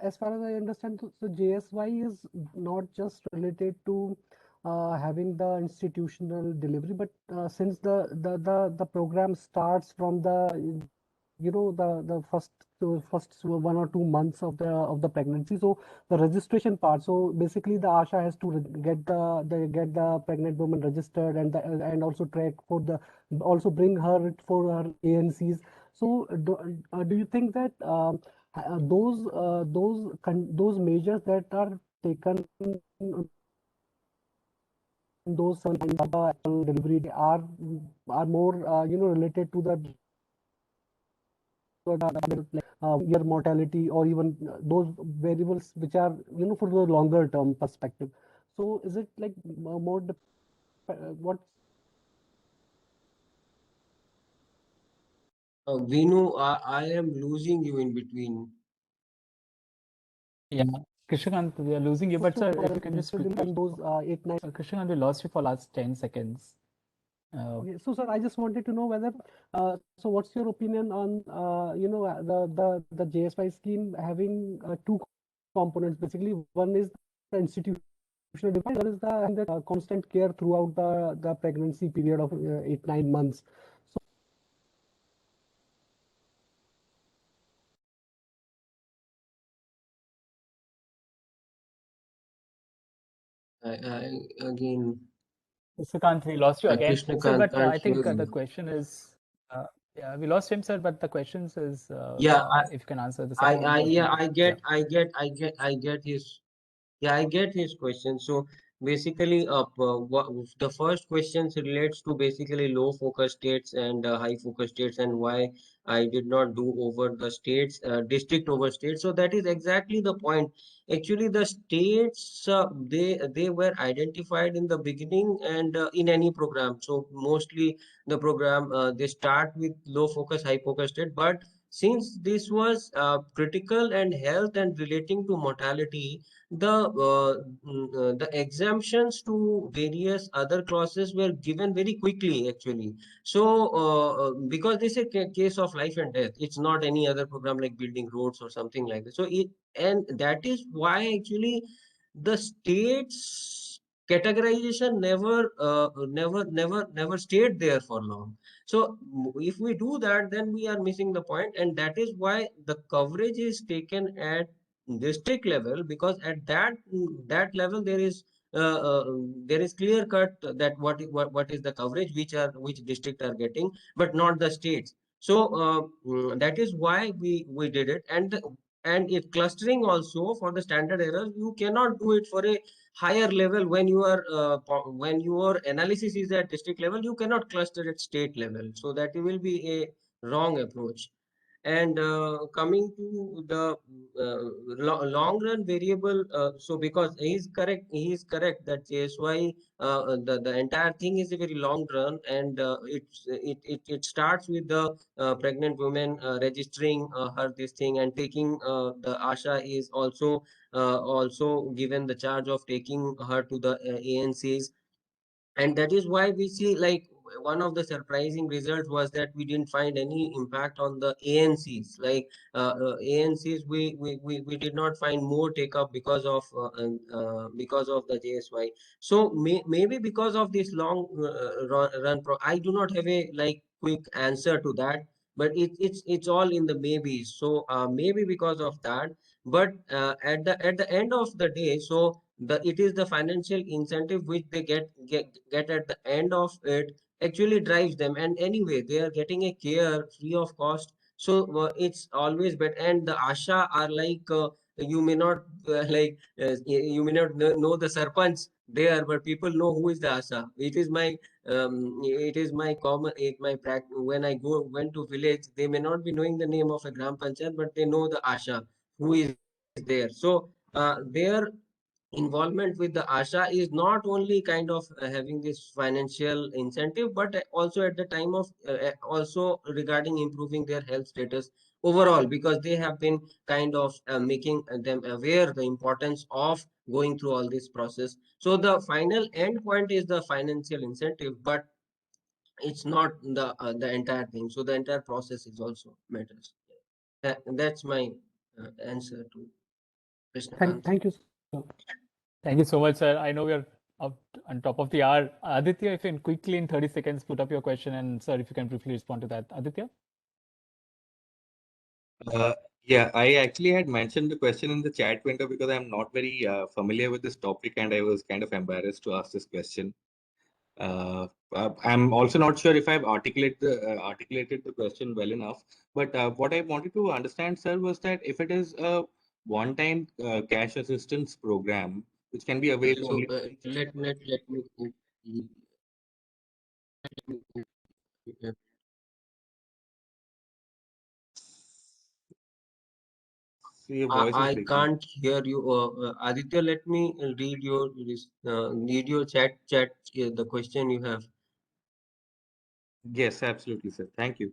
as far as I understand, so JSY is not just related to having the institutional delivery, but since the program starts from the first 1 or 2 months of the pregnancy, so the registration part, so basically the ASHA has to get the pregnant woman registered, and also track for the, also bring her for her ANCs. So do you think that those measures that are taken in those 7 times of the actual delivery are more related to the year mortality, or even those variables which are for the longer term perspective? So is it like more what? Vinu, I am losing you in between. Yeah, Krishnakant, we are losing you, but sir, if you can just repeat those 8, 9. Krishnakant, we lost you for last 10 seconds. Okay, so sir, I just wanted to know whether so what's your opinion on the JSY scheme having two components? Basically, one is the institutional device, one is the constant care throughout the pregnancy period of 8, 9 months. Again, Krishnakant, we lost you again. Sir, Krishnakant but can't I think hear the you. question is, yeah, we lost him, sir, but the questions is, Yeah, if you can answer the second one. yeah, Yeah. I get his. Yeah, I get his question. So basically, the first question relates to basically low focus states and high focus states, and why I did not do over the states, district over states. So that is exactly the point. Actually, the states they were identified in the beginning and in any program. So mostly the program they start with low focus, high focus state, but since this was critical and health and relating to mortality, the exemptions to various other clauses were given very quickly actually. So because this is a case of life and death, it's not any other program like building roads or something like that. So it, and that is why actually the states categorization never stayed there for long. So if we do that, then we are missing the point, and that is why the coverage is taken at district level, because at that level there is clear cut that what is the coverage which district are getting, but not the states. So that is why we did it. And if clustering also for the standard error, you cannot do it for a higher level. When when your analysis is at district level, you cannot cluster at state level, so that will be a wrong approach. And coming to the long run variable, so because he is correct that JSY, the entire thing is a very long run, and it starts with the pregnant woman registering her this thing, and taking the ASHA is also given the charge of taking her to the ANCs. And that is why we see, like, one of the surprising results was that we didn't find any impact on the ANCs. Like ANCs, we did not find more take up because of the JSY. So maybe because of this long run I do not have a like quick answer to that, but it's all in the maybes. So maybe because of that, but at the end of the day, so it is the financial incentive which they get at the end of it actually drives them. And anyway, they are getting a care free of cost. So it's always better. And the ASHA are like you may not you may not know the sarpanch there, but people know who is the ASHA. It is my common my practice. When I went to village, they may not be knowing the name of a gram panchayat, but they know the ASHA who is there. So their involvement with the ASHA is not only kind of having this financial incentive, but also at the time of also regarding improving their health status overall, because they have been kind of making them aware the importance of going through all this process. So the final end point is the financial incentive, but it's not the entire thing. So the entire process is also matters. That's my answer to Krishnakant. Thank you, sir. Thank you so much, sir. I know we are up on top of the hour. Aditya, if you can quickly in 30 seconds put up your question, and sir, if you can briefly respond to that. Aditya? Yeah, I actually had mentioned the question in the chat window because I'm not very familiar with this topic and I was kind of embarrassed to ask this question. I'm also not sure if I've articulated the question well enough. But what I wanted to understand, sir, was that if it is a one-time cash assistance program, which can be availed So only. let me uh, So your voice is I breaking. can't hear you. Aditya, let me read your chat the question you have. Yes, absolutely, sir. Thank you.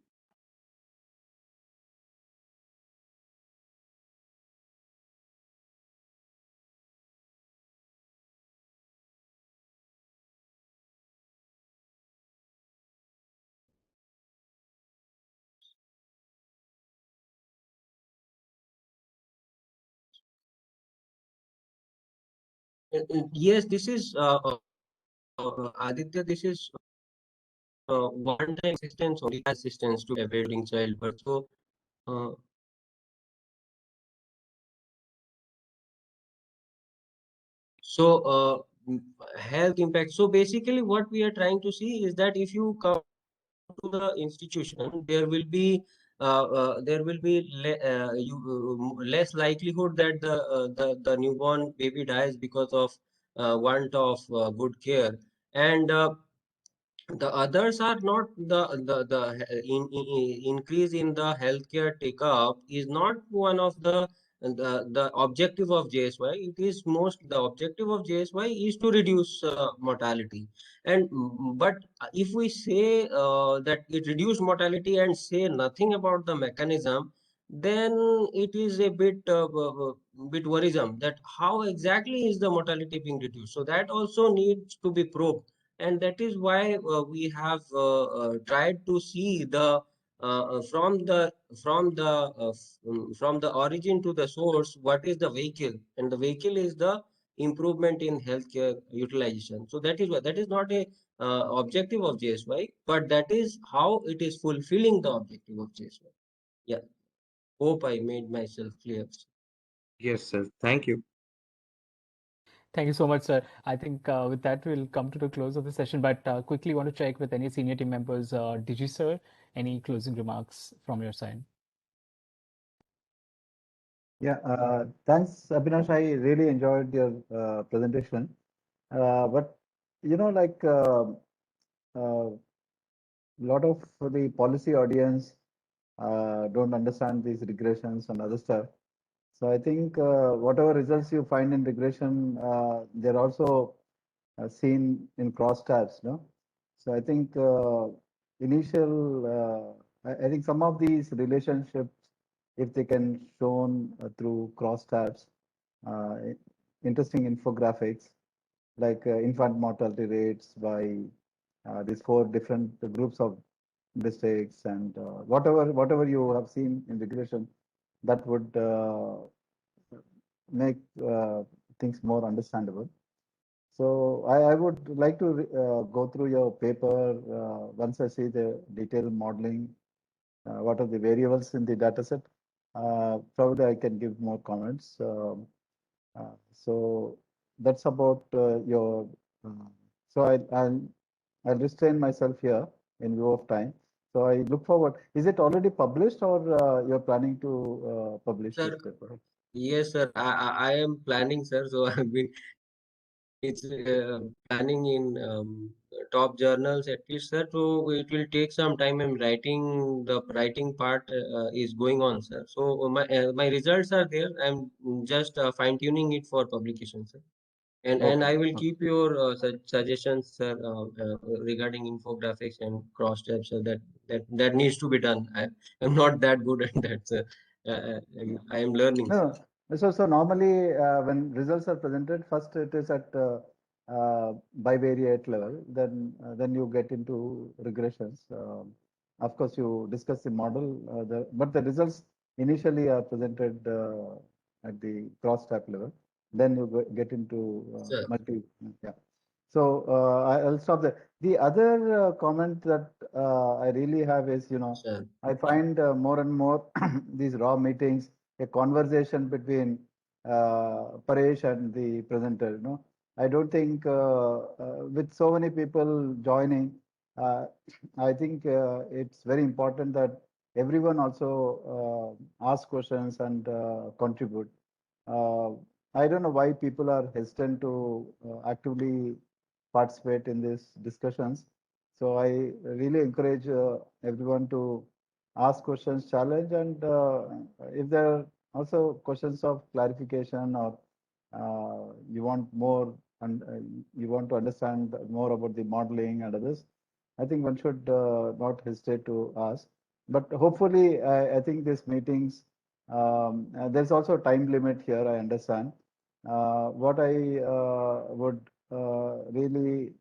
Yes, this is Aditya. This is one-time assistance only, assistance to awaiting childbirth. So uh, health impact. So basically, what we are trying to see is that if you come to the institution, there will be less likelihood that the newborn baby dies because of want of good care. And the others are not the increase in the healthcare take up is not one of the objective of JSY. It is most the objective of JSY is to reduce mortality. And but if we say that it reduced mortality and say nothing about the mechanism, then it is a bit worrisome that how exactly is the mortality being reduced. So that also needs to be probed, and that is why we have tried to see the from the from the origin to the source, what is the vehicle, and the vehicle is the improvement in healthcare utilization. So that is not a objective of JSY, but that is how it is fulfilling the objective of JSY. Yeah, hope I made myself clear. Yes, sir. Thank you. Thank you so much, sir. I think with that, we'll come to the close of the session, but quickly want to check with any senior team members. Digi, sir, any closing remarks from your side? Yeah, thanks, Abhinash. I really enjoyed your presentation. But like a lot of the policy audience don't understand these regressions and other stuff. So I think whatever results you find in regression, they're also seen in crosstabs, no? So I think I think some of these relationships, if they can shown through crosstabs, uh, interesting infographics like infant mortality rates by these 4 different groups of districts and whatever you have seen in regression, that would make things more understandable. So I would like to go through your paper once I see the detailed modeling, what are the variables in the dataset. Probably I can give more comments. So that's about your. So I'll restrain myself here in view of time. So I look forward. Is it already published or you're planning to publish Sir, this paper? yes, sir. I am planning, sir. So I've been it's planning in top journals at least, sir. So it will take some time. I'm writing the writing part is going on, sir. So my results are there. I'm just fine tuning it for publication, sir. And Okay. I will Okay. keep your suggestions, sir, regarding infographics and cross tabs, so that needs to be done. I'm not that good at that, sir. I am learning, sir. No, so normally when results are presented, first it is at bivariate level, then you get into regressions. Of course, you discuss the model, but the results initially are presented at the cross-tab level. Then you get into Sir, multi. Yeah. So I'll stop there. The other comment that I really have is, sir, I find more and more these raw meetings, a conversation between Paresh and the presenter. I don't think with so many people joining, I think it's very important that everyone also ask questions and contribute. Uh, I don't know why people are hesitant to actively participate in these discussions. So I really encourage everyone to ask questions, challenge, and if there are also questions of clarification or you want more and you want to understand more about the modeling and others, I think one should not hesitate to ask. But hopefully, I think these meetings, there's also a time limit here, I understand. What I would really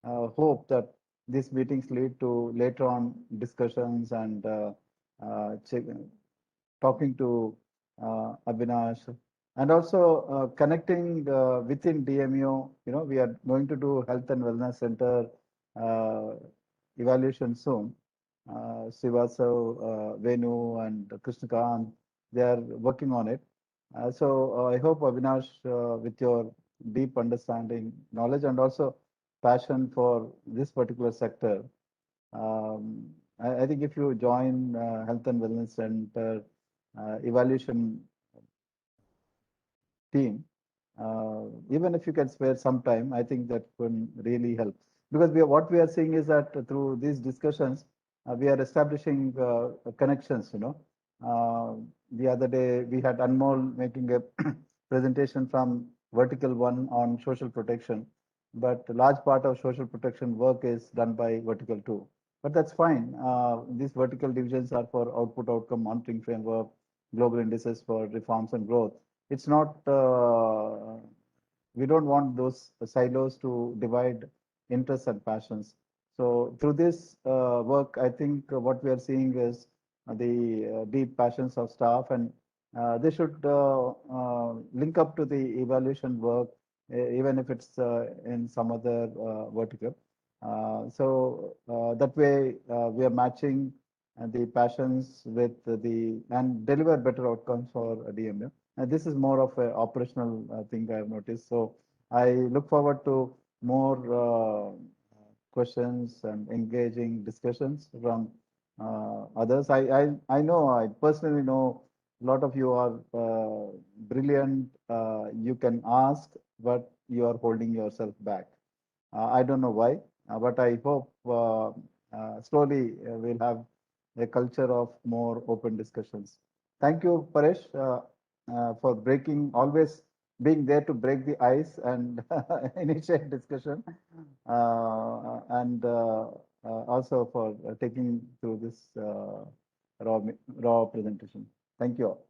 hope that these meetings lead to later on discussions and talking to Abhinash and also connecting within DMEO. We are going to do health and wellness center uh, evaluation soon. Sivasav, Venu, and Krishnakant, they are working on it. So I hope Avinash, with your deep understanding, knowledge, and also passion for this particular sector, I think if you join Health and Wellness Center evaluation team, even if you can spare some time, I think that can really help. Because what we are seeing is that through these discussions, we are establishing connections. The other day we had Anmol making a presentation from vertical one on social protection, but a large part of social protection work is done by vertical two. But that's fine. These vertical divisions are for output outcome monitoring framework, global indices for reforms and growth. It's not, we don't want those silos to divide interests and passions. So through this work, I think what we are seeing is the deep passions of staff, and they should link up to the evaluation work, even if it's in some other vertical. So that way we are matching the passions with and deliver better outcomes for DMF. And this is more of an operational thing I have noticed. So I look forward to more questions and engaging discussions from others. I know, I personally know a lot of you are brilliant. You can ask, but you are holding yourself back. I don't know why, but I hope slowly we'll have a culture of more open discussions. Thank you, Paresh, for always being there to break the ice and initiate discussion, and also for taking through this raw presentation. Thank you all.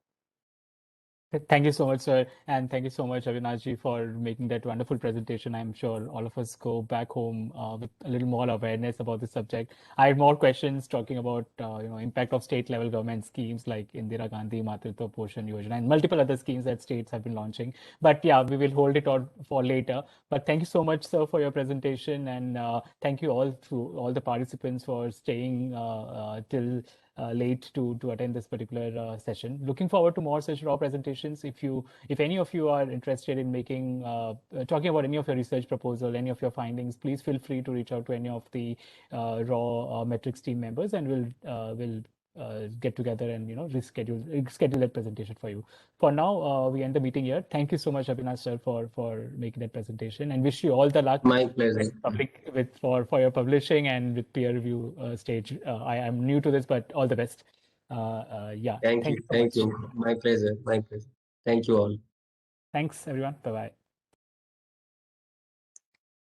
Thank you so much, sir. And thank you so much, Abhinashji, for making that wonderful presentation. I'm sure all of us go back home with a little more awareness about the subject. I had more questions talking about, impact of state level government schemes like Indira Gandhi Matritva Poshan Yojana and multiple other schemes that states have been launching. But yeah, we will hold it on for later. But thank you so much, sir, for your presentation. And thank you all the participants for staying till late to attend this particular session. Looking forward to more such raw presentations. If any of you are interested in making talking about any of your research proposal, any of your findings, please feel free to reach out to any of the raw metrics team members, and we'll get together and schedule that presentation for you. For now, we end the meeting here. Thank you so much, Abhinash sir, for making that presentation, and wish you all the luck My pleasure. for your publishing and with peer review stage. I am new to this, but all the best. Yeah, Thank thank you. you so Thank much. you. My pleasure. My pleasure. Thank you all. Thanks, everyone. Bye bye.